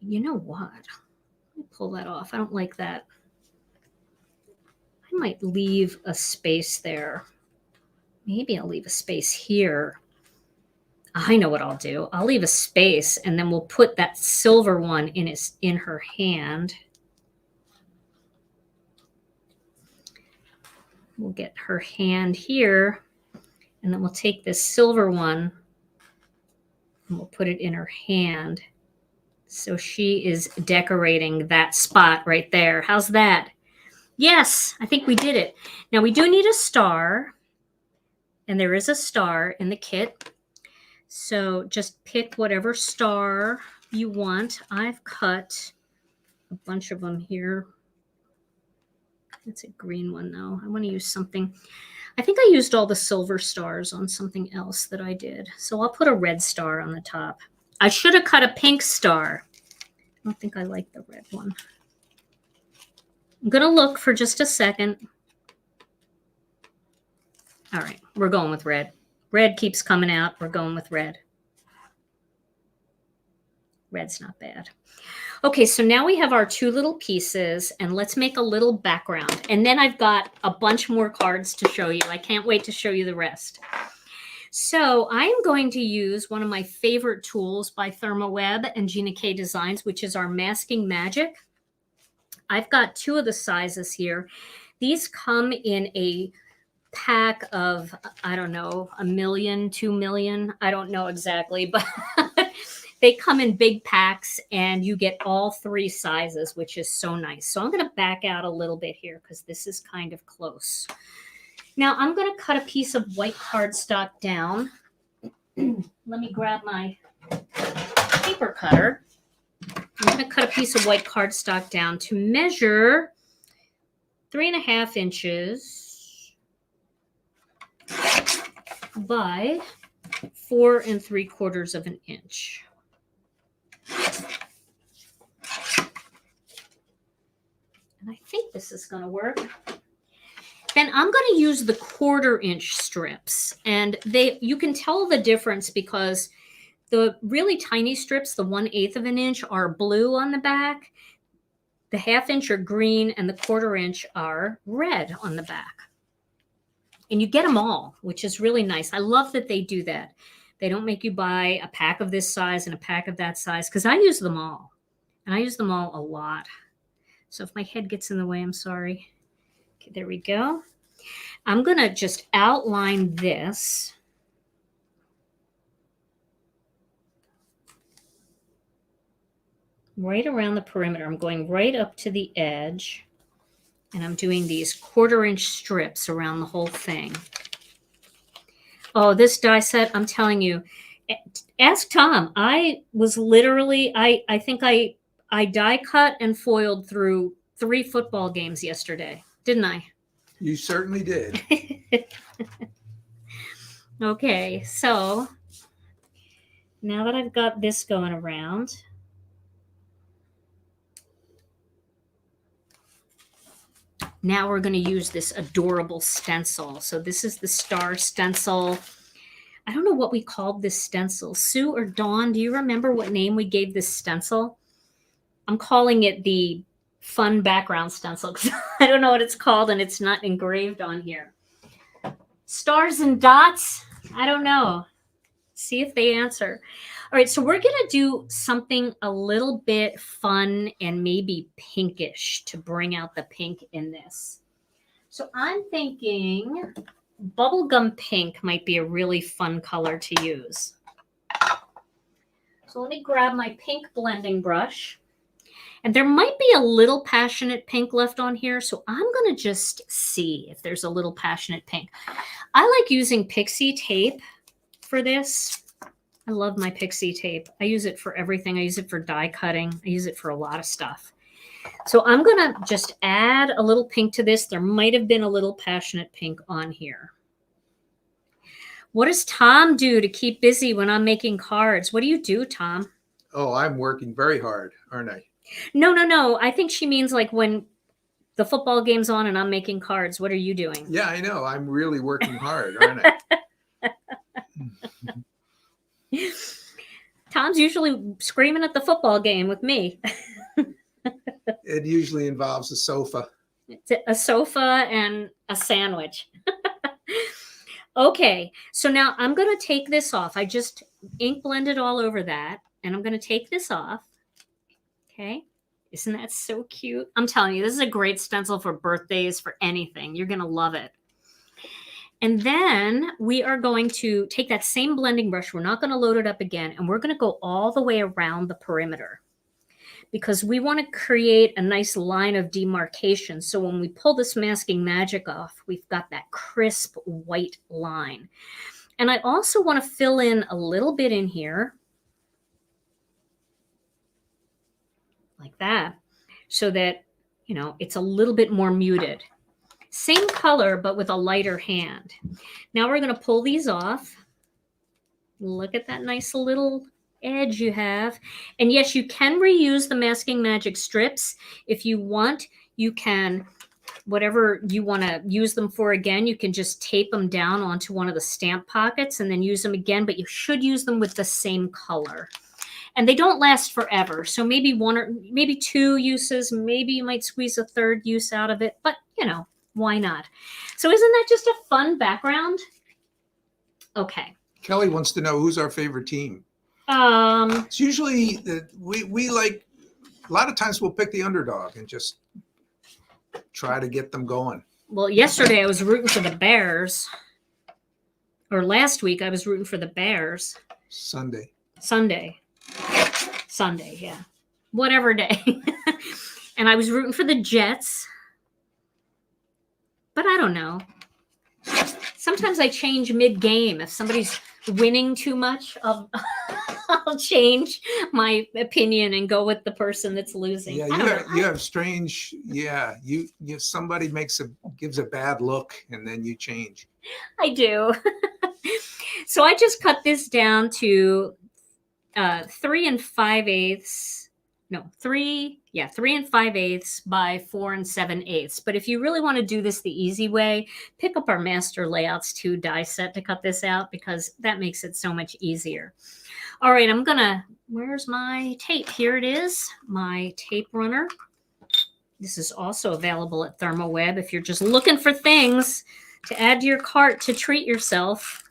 You know what? Let me pull that off. I don't like that. I might leave a space there. Maybe I'll leave a space here. I know what I'll do. I'll leave a space and then we'll put that silver one in her hand. We'll get her hand here and then we'll take this silver one and we'll put it in her hand. So she is decorating that spot right there. How's that? Yes, I think we did it. Now we do need a star. And there is a star in the kit. So just pick whatever star you want. I've cut a bunch of them here. It's a green one though. I want to use something. I think I used all the silver stars on something else that I did. So I'll put a red star on the top. I should have cut a pink star. I don't think I like the red one. I'm going to look for just a second. All right, we're going with red. Red keeps coming out. We're going with red. Red's not bad. Okay, so now we have our two little pieces, and let's make a little background. And then I've got a bunch more cards to show you. I can't wait to show you the rest. So I'm going to use one of my favorite tools by ThermOWeb and Gina K Designs, which is our Masking Magic. I've got two of the sizes here. These come in a pack of, I don't know, 1 million, 2 million. I don't know exactly, but they come in big packs and you get all 3 sizes, which is so nice. So I'm going to back out a little bit here because this is kind of close. Now I'm going to cut a piece of white cardstock down. Let me grab my paper cutter. I'm going to cut a piece of white cardstock down to measure 3.5 inches by 4 3/4 inch. And I think this is going to work. Then I'm going to use the 1/4 inch strips, and you can tell the difference because the really tiny strips, the 1/8 inch, are blue on the back. The 1/2 inch are green, and the 1/4 inch are red on the back. And you get them all, which is really nice. I love that they do that. They don't make you buy a pack of this size and a pack of that size, because I use them all. And I use them all a lot. So if my head gets in the way, I'm sorry. Okay, there we go. I'm going to just outline this. Right around the perimeter. I'm going right up to the edge. And I'm doing these 1/4 inch strips around the whole thing. Oh, this die set, I'm telling you. Ask Tom. I was literally, I think I die cut and foiled through 3 football games yesterday, didn't I? You certainly did. Okay, so now that I've got this going around, now we're going to use this adorable stencil. So this is the star stencil. I don't know what we called this stencil. Sue or Dawn, do you remember what name we gave this stencil? I'm calling it the fun background stencil because I don't know what it's called and it's not engraved on here. Stars and dots? I don't know. See if they answer. All right, so we're going to do something a little bit fun and maybe pinkish to bring out the pink in this. So I'm thinking bubblegum pink might be a really fun color to use. So let me grab my pink blending brush. And there might be a little passionate pink left on here, so I'm going to just see if there's a little passionate pink. I like using pixie tape for this. I love my pixie tape. I use it for everything. I use it for die cutting. I use it for a lot of stuff. So I'm going to just add a little pink to this. There might have been a little passionate pink on here. What does Tom do to keep busy when I'm making cards? What do you do, Tom? Oh, I'm working very hard, aren't I? No. I think she means like when the football game's on and I'm making cards. What are you doing? Yeah, I know. I'm really working hard, aren't I? Tom's usually screaming at the football game with me. It usually involves a sofa. It's a sofa and a sandwich. Okay, so now I'm going to take this off. I just ink blended all over that, and I'm going to take this off. Okay, isn't that so cute? I'm telling you, this is a great stencil for birthdays, for anything. You're going to love it. And then we are going to take that same blending brush. We're not going to load it up again. And we're going to go all the way around the perimeter because we want to create a nice line of demarcation. So when we pull this masking magic off, we've got that crisp white line. And I also want to fill in a little bit in here like that so that, you know, it's a little bit more muted. Same color, but with a lighter hand. Now we're going to pull these off. Look at that nice little edge you have. And yes, you can reuse the Masking Magic strips. If you want, you can, whatever you want to use them for again, you can just tape them down onto one of the stamp pockets and then use them again, but you should use them with the same color. And they don't last forever. So maybe one or maybe two uses, maybe you might squeeze a third use out of it, but you know, why not? So isn't that just a fun background? Okay. Kelly wants to know who's our favorite team. It's usually we like, a lot of times we'll pick the underdog and just try to get them going. Well, yesterday I was rooting for the Bears. Or last week I was rooting for the Bears. Sunday, yeah. Whatever day. And I was rooting for the Jets. But I don't know. Sometimes I change mid-game. If somebody's winning too much, I'll change my opinion and go with the person that's losing. Yeah, you have strange. Yeah, you somebody gives a bad look and then you change. I do. So I just cut this down to 3 5/8. No, 3 5/8 by 4 7/8. But if you really want to do this the easy way, pick up our Master Layouts 2 die set to cut this out because that makes it so much easier. All right, where's my tape? Here it is, my tape runner. This is also available at ThermOWeb if you're just looking for things to add to your cart to treat yourself.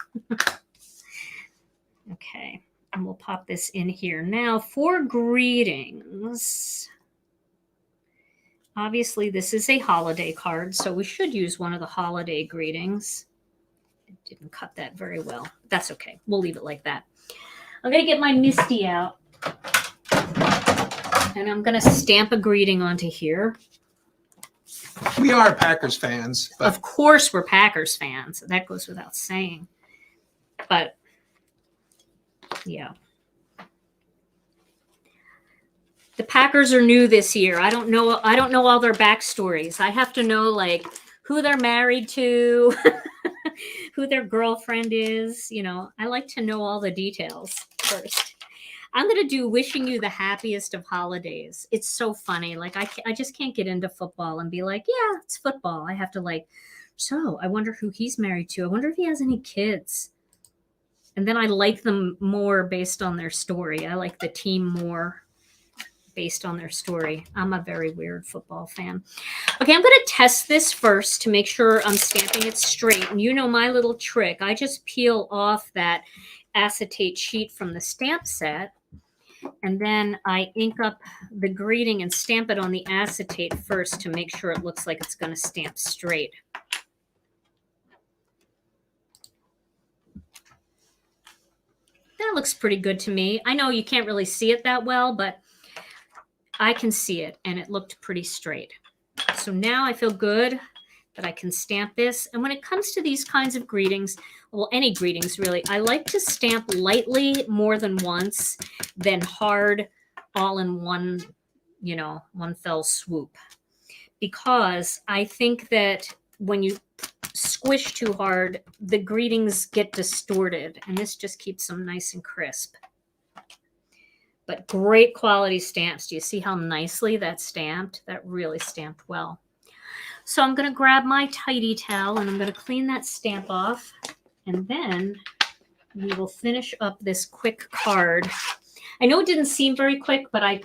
Okay. And we'll pop this in here. Now for greetings. Obviously, this is a holiday card, so we should use one of the holiday greetings. I didn't cut that very well. That's okay. We'll leave it like that. I'm going to get my Misty out. And I'm going to stamp a greeting onto here. We are Packers fans. But... Of course we're Packers fans. That goes without saying. But yeah. The Packers are new this year. I don't know all their backstories. I have to know like who they're married to, who their girlfriend is. You know, I like to know all the details first. I'm going to do wishing you the happiest of holidays. It's so funny. Like I just can't get into football and be like, yeah, it's football. I have to like, so I wonder who he's married to. I wonder if he has any kids. And then I like them more based on their story. I like the team more based on their story. I'm a very weird football fan. Okay, I'm going to test this first to make sure I'm stamping it straight. And you know my little trick. I just peel off that acetate sheet from the stamp set. And then I ink up the greeting and stamp it on the acetate first to make sure it looks like it's going to stamp straight. That looks pretty good to me. I know you can't really see it that well, but I can see it, and it looked pretty straight. So now I feel good that I can stamp this. And when it comes to these kinds of greetings, well, any greetings really, I like to stamp lightly more than once, then hard all in one, one fell swoop. Because I think that when you squish too hard, the greetings get distorted, and this just keeps them nice and crisp. But great quality stamps. Do you see how nicely that's stamped? That really stamped well. So I'm going to grab my tidy towel and I'm going to clean that stamp off, and then we will finish up this quick card. I know it didn't seem very quick, but I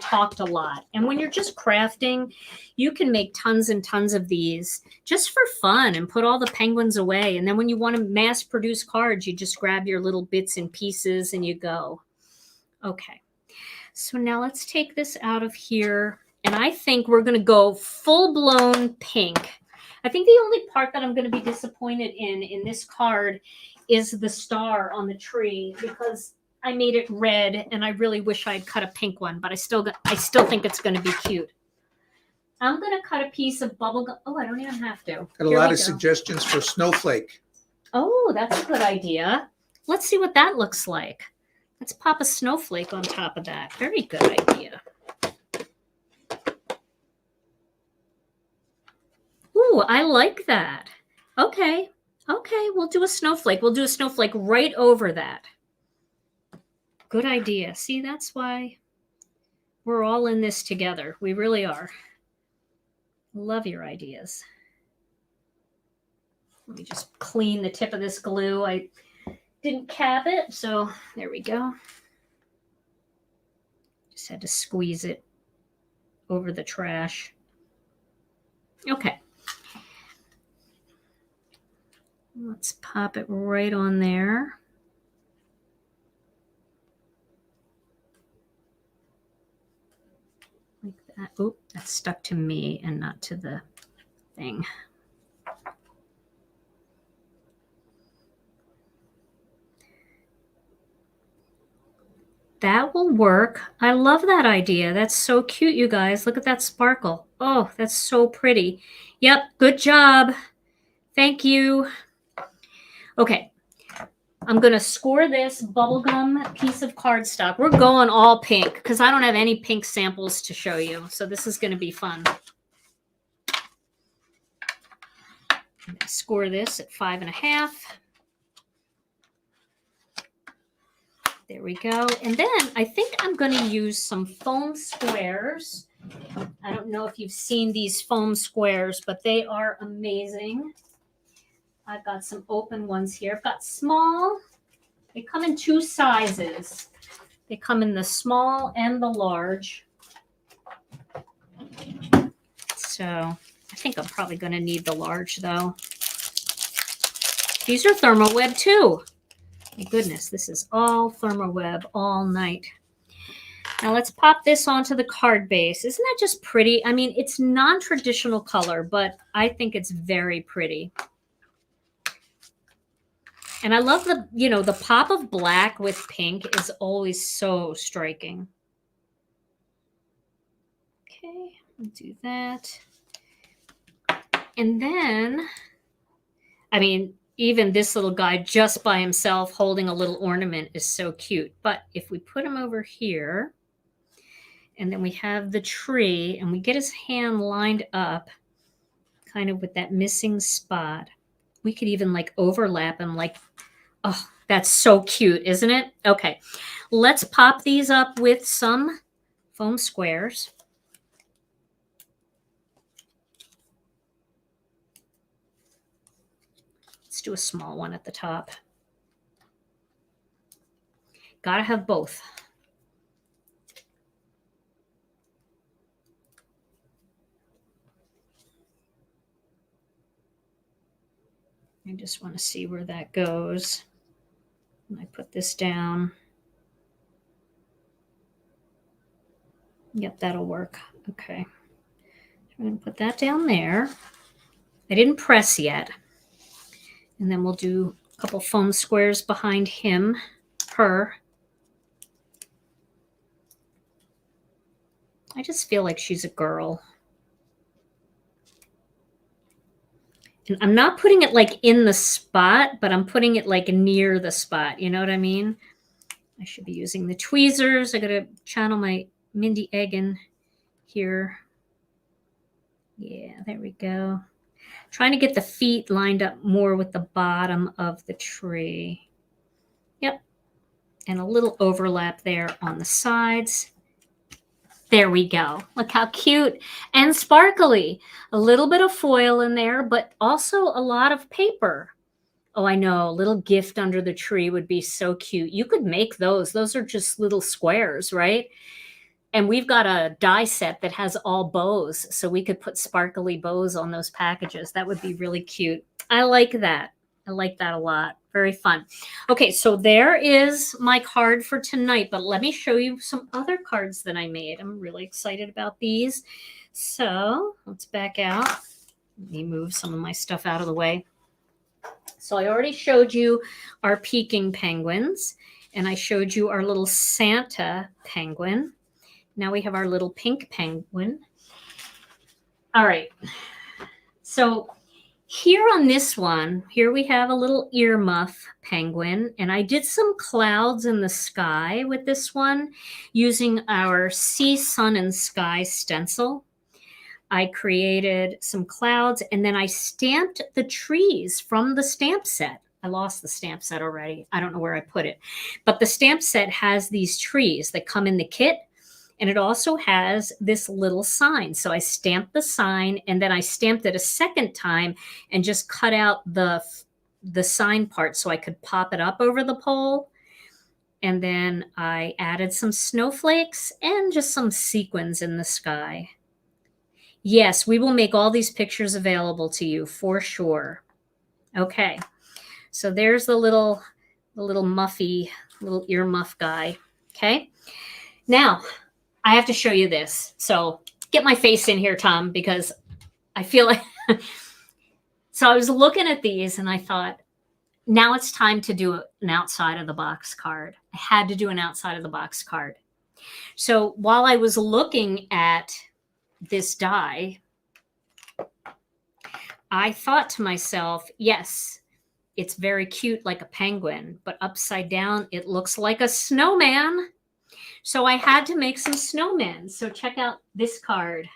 talked a lot. And when you're just crafting, you can make tons and tons of these just for fun and put all the penguins away. And then when you want to mass produce cards, you just grab your little bits and pieces and you go. Okay. So now let's take this out of here. And I think we're going to go full-blown pink. I think the only part that I'm going to be disappointed in this card is the star on the tree, because I made it red, and I really wish I'd cut a pink one, but I still think it's going to be cute. I'm going to cut a piece of bubble gum. Oh, I don't even have to. Got a lot of suggestions for snowflake. Oh, that's a good idea. Let's see what that looks like. Let's pop a snowflake on top of that. Very good idea. Ooh, Ooh, I like that. Okay. Okay, we'll do a snowflake. We'll do a snowflake right over that. Good idea. See, that's why we're all in this together. We really are. Love your ideas. Let me just clean the tip of this glue. I didn't cap it, so there we go. Just had to squeeze it over the trash. Okay. Let's pop it right on there. Like that. Oh, that's stuck to me and not to the thing. That will work. I love that idea. That's so cute, you guys. Look at that sparkle. Oh, that's so pretty. Yep, good job. Thank you. Okay, I'm going to score this bubblegum piece of cardstock. We're going all pink because I don't have any pink samples to show you. So this is going to be fun. I'm going to score this at 5.5. There we go. And then I think I'm going to use some foam squares. I don't know if you've seen these foam squares, but they are amazing. I've got some open ones here. I've got small. They come in 2 sizes. They come in the small and the large. So I think I'm probably going to need the large, though. These are ThermOWeb, too. My goodness, this is all ThermOWeb all night. Now let's pop this onto the card base. Isn't that just pretty? I mean, it's non-traditional color, but I think it's very pretty. And I love the, you know, the pop of black with pink is always so striking. Okay, I'll do that. And then, I mean, even this little guy just by himself holding a little ornament is so cute. But if we put him over here, and then we have the tree, and we get his hand lined up kind of with that missing spot, we could even like overlap him like, oh, that's so cute, isn't it? Okay, let's pop these up with some foam squares. Let's do a small one at the top. Gotta have both. I just want to see where that goes. I put this down. Yep, that'll work. Okay. I'm going to put that down there. I didn't press yet. And then we'll do a couple foam squares behind him, her. I just feel like she's a girl. And I'm not putting it like in the spot, but I'm putting it like near the spot. You know what I mean? I should be using the tweezers. I got to channel my Mindy Egan here. Yeah, there we go. Trying to get the feet lined up more with the bottom of the tree. Yep. And a little overlap there on the sides. There we go. Look how cute and sparkly. A little bit of foil in there, but also a lot of paper. Oh, I know. A little gift under the tree would be so cute. You could make those. Those are just little squares, right? And we've got a die set that has all bows, so we could put sparkly bows on those packages. That would be really cute. I like that. I like that a lot. Very fun. Okay, so there is my card for tonight, but let me show you some other cards that I made. I'm really excited about these. So let's back out. Let me move some of my stuff out of the way. So I already showed you our Peking penguins, and I showed you our little Santa penguin. Now we have our little pink penguin. All right. So here on this one, here we have a little earmuff penguin. And I did some clouds in the sky with this one using our Sea, Sun, and Sky stencil. I created some clouds, and then I stamped the trees from the stamp set. I lost the stamp set already. I don't know where I put it. But the stamp set has these trees that come in the kit, and it also has this little sign. So I stamped the sign, and then I stamped it a second time and just cut out the sign part so I could pop it up over the pole. And then I added some snowflakes and just some sequins in the sky. Yes, we will make all these pictures available to you for sure. Okay, so there's the little muffy, little ear muff guy. Okay, now I have to show you this. So get my face in here, Tom, because I feel like, so I was looking at these and I thought, now it's time to do an outside of the box card. I had to do an outside of the box card. So while I was looking at this die, I thought to myself, yes, it's very cute like a penguin, but upside down, it looks like a snowman. So I had to make some snowmen. So check out this card.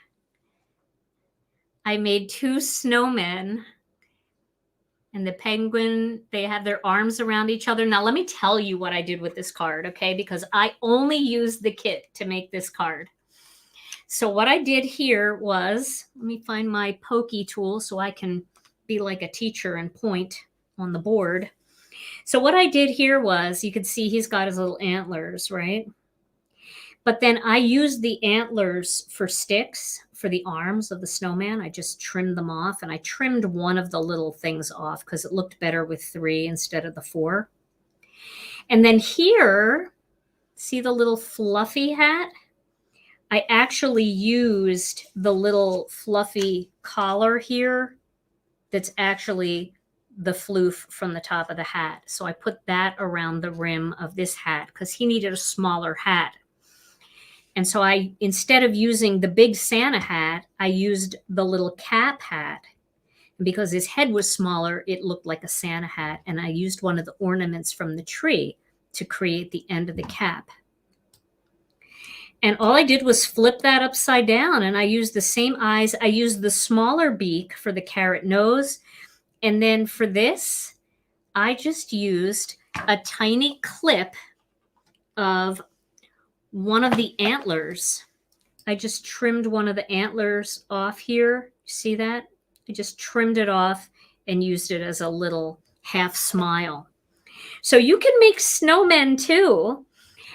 I made 2 snowmen, and the penguin, they have their arms around each other. Now, let me tell you what I did with this card, okay? Because I only used the kit to make this card. So what I did here was, let me find my pokey tool so I can be like a teacher and point on the board. So what I did here was, you can see he's got his little antlers, right? But then I used the antlers for sticks for the arms of the snowman. I just trimmed them off, and I trimmed one of the little things off because it looked better with 3 instead of the 4. And then here, see the little fluffy hat? I actually used the little fluffy collar here that's actually the floof from the top of the hat. So I put that around the rim of this hat because he needed a smaller hat. And so I, instead of using the big Santa hat, I used the little cap hat. And because his head was smaller, it looked like a Santa hat. And I used one of the ornaments from the tree to create the end of the cap. And all I did was flip that upside down, and I used the same eyes. I used the smaller beak for the carrot nose. And then for this, I just used a tiny clip of one of the antlers. I just trimmed one of the antlers off here. See that? I just trimmed it off and used it as a little half smile. So you can make snowmen too.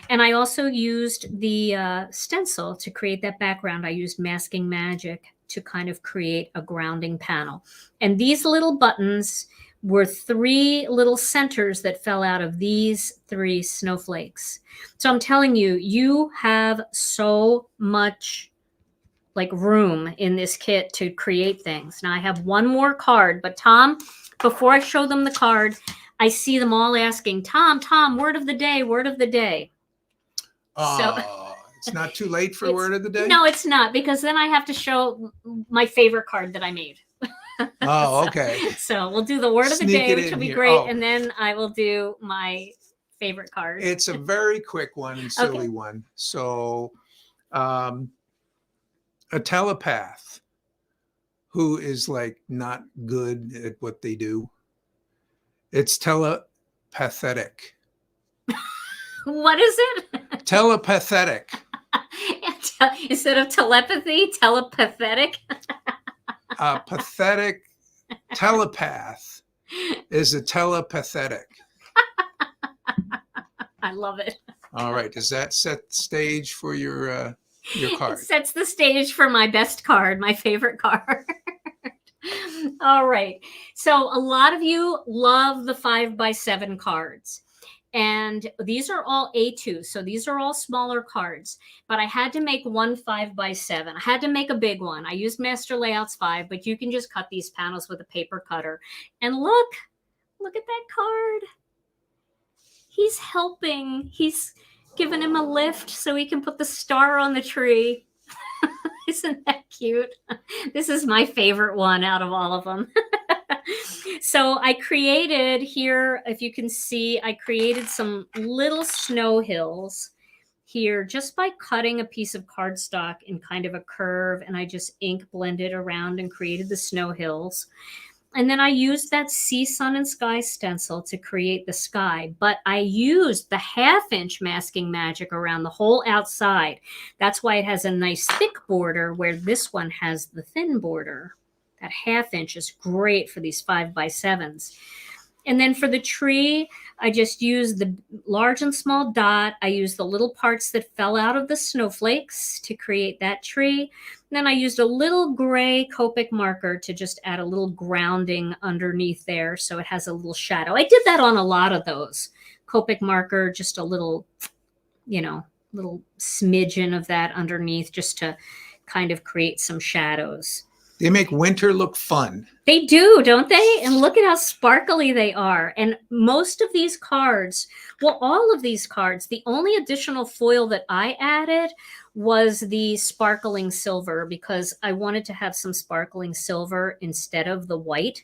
And I also used the stencil to create that background. I used Masking Magic to kind of create a grounding panel. And these little buttons were 3 little centers that fell out of these 3 snowflakes. So I'm telling you, you have so much like room in this kit to create things. Now I have one more card, but Tom, before I show them the card, I see them all asking, Tom, word of the day, word of the day. So it's not too late for word of the day? No, it's not, because then I have to show my favorite card that I made. Oh, okay. So we'll do the word of the day, which will be great. And then I will do my favorite card. It's a very quick one and silly one. So a telepath who is like not good at what they do. It's telepathetic. What is it? Telepathetic. Instead of telepathy, telepathetic. A pathetic telepath is a telepathetic. I love it. All right. Does that set the stage for your card? It sets the stage for my best card, my favorite card. All right. So a lot of you love the 5x7 cards. And these are all A2. So these are all smaller cards. But I had to make one 5x7. I had to make a big one. I used Master Layouts 5, but you can just cut these panels with a paper cutter. And look at that card. He's helping. He's giving him a lift so he can put the star on the tree. Isn't that cute? This is my favorite one out of all of them. So I created here, if you can see, I created some little snow hills. here just by cutting a piece of cardstock in kind of a curve, and I just ink blended around and created the snow hills. And then I used that sea, sun, and sky stencil to create the sky, but I used the 1/2 inch masking magic around the whole outside. That's why it has a nice thick border where this one has the thin border. That 1/2 inch is great for these 5x7s. And then for the tree, I just used the large and small dot. I used the little parts that fell out of the snowflakes to create that tree. And then I used a little gray Copic marker to just add a little grounding underneath there so it has a little shadow. I did that on a lot of those. Copic marker, just a little, little smidgen of that underneath just to kind of create some shadows. They make winter look fun. They do, don't they? And look at how sparkly they are. And most of these cards, well, all of these cards, the only additional foil that I added was the sparkling silver because I wanted to have some sparkling silver instead of the white.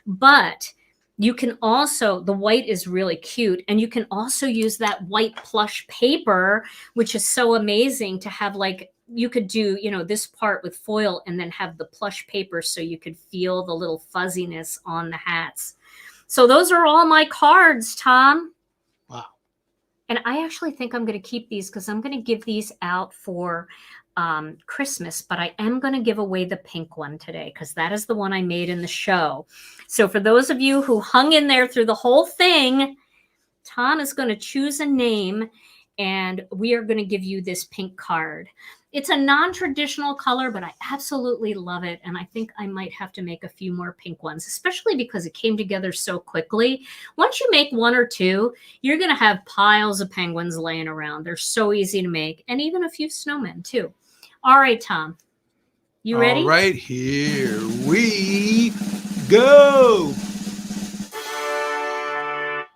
But you can also, the white is really cute, and you can also use that white plush paper, which is so amazing to have, like, you could do, this part with foil and then have the plush paper so you could feel the little fuzziness on the hats. So those are all my cards, Tom. Wow. And I actually think I'm going to keep these because I'm going to give these out for Christmas, but I am going to give away the pink one today because that is the one I made in the show. So for those of you who hung in there through the whole thing, Tom is going to choose a name and we are going to give you this pink card. It's a non-traditional color, but I absolutely love it. And I think I might have to make a few more pink ones, especially because it came together so quickly. Once you make one or two, you're going to have piles of penguins laying around. They're so easy to make, and even a few snowmen too. All right, Tom, you ready? All right, here we go.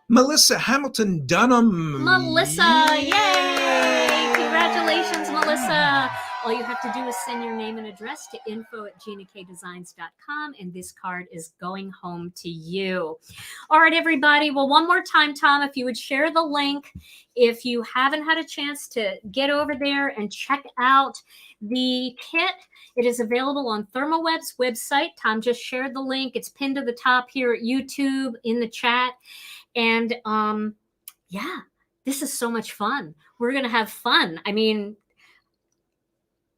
Melissa Hamilton Dunham. Melissa, yay! Congratulations, Melissa. All you have to do is send your name and address to info@ginakdesigns.com, and this card is going home to you. All right, everybody. Well, one more time, Tom, if you would share the link. If you haven't had a chance to get over there and check out the kit, it is available on ThermOWeb's website. Tom just shared the link. It's pinned to the top here at YouTube in the chat. And yeah, this is so much fun. We're going to have fun. I mean,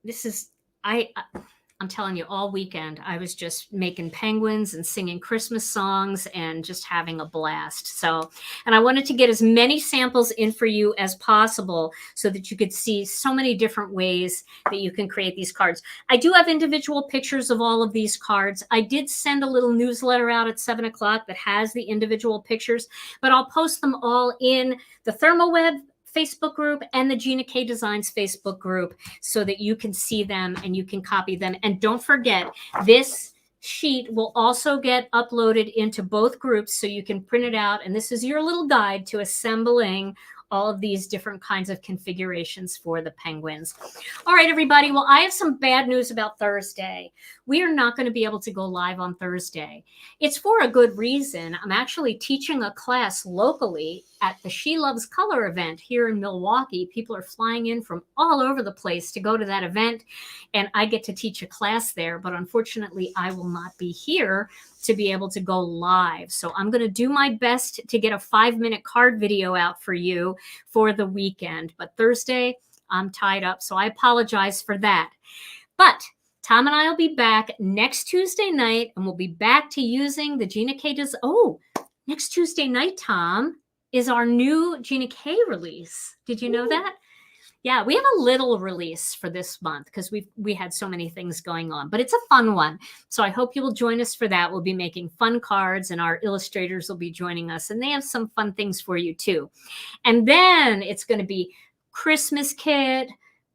this is, I'm telling you, all weekend, I was just making penguins and singing Christmas songs and just having a blast. So, and I wanted to get as many samples in for you as possible so that you could see so many different ways that you can create these cards. I do have individual pictures of all of these cards. I did send a little newsletter out at 7 o'clock that has the individual pictures, but I'll post them all in the ThermOWeb Facebook group and the Gina K Designs Facebook group so that you can see them and you can copy them. And don't forget, this sheet will also get uploaded into both groups so you can print it out. And this is your little guide to assembling all of these different kinds of configurations for the penguins. All right, everybody. Well, I have some bad news about Thursday. We are not going to be able to go live on Thursday. It's for a good reason. I'm actually teaching a class locally at the She Loves Color event here in Milwaukee. People are flying in from all over the place to go to that event, and I get to teach a class there. But unfortunately, I will not be here to be able to go live. So I'm going to do my best to get a 5-minute card video out for you for the weekend. But Thursday, I'm tied up, so I apologize for that. But Tom and I will be back next Tuesday night, and we'll be back to using the Gina K Designs. Oh, next Tuesday night, Tom, is our new Gina K release. Did you know that? Yeah, we have a little release for this month because we had so many things going on, but it's a fun one. So I hope you will join us for that. We'll be making fun cards and our illustrators will be joining us, and they have some fun things for you too. And then it's going to be Christmas kit,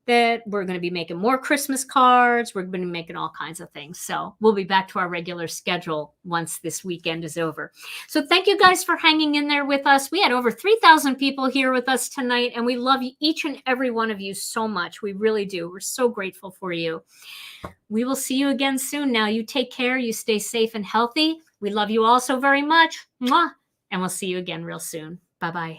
that we're going to be making more Christmas cards. We're going to be making all kinds of things. So we'll be back to our regular schedule once this weekend is over. So thank you guys for hanging in there with us. We had over 3,000 people here with us tonight, and we love each and every one of you so much. We really do. We're so grateful for you. We will see you again soon. Now you take care. You stay safe and healthy. We love you all so very much. Mwah. And we'll see you again real soon. Bye-bye.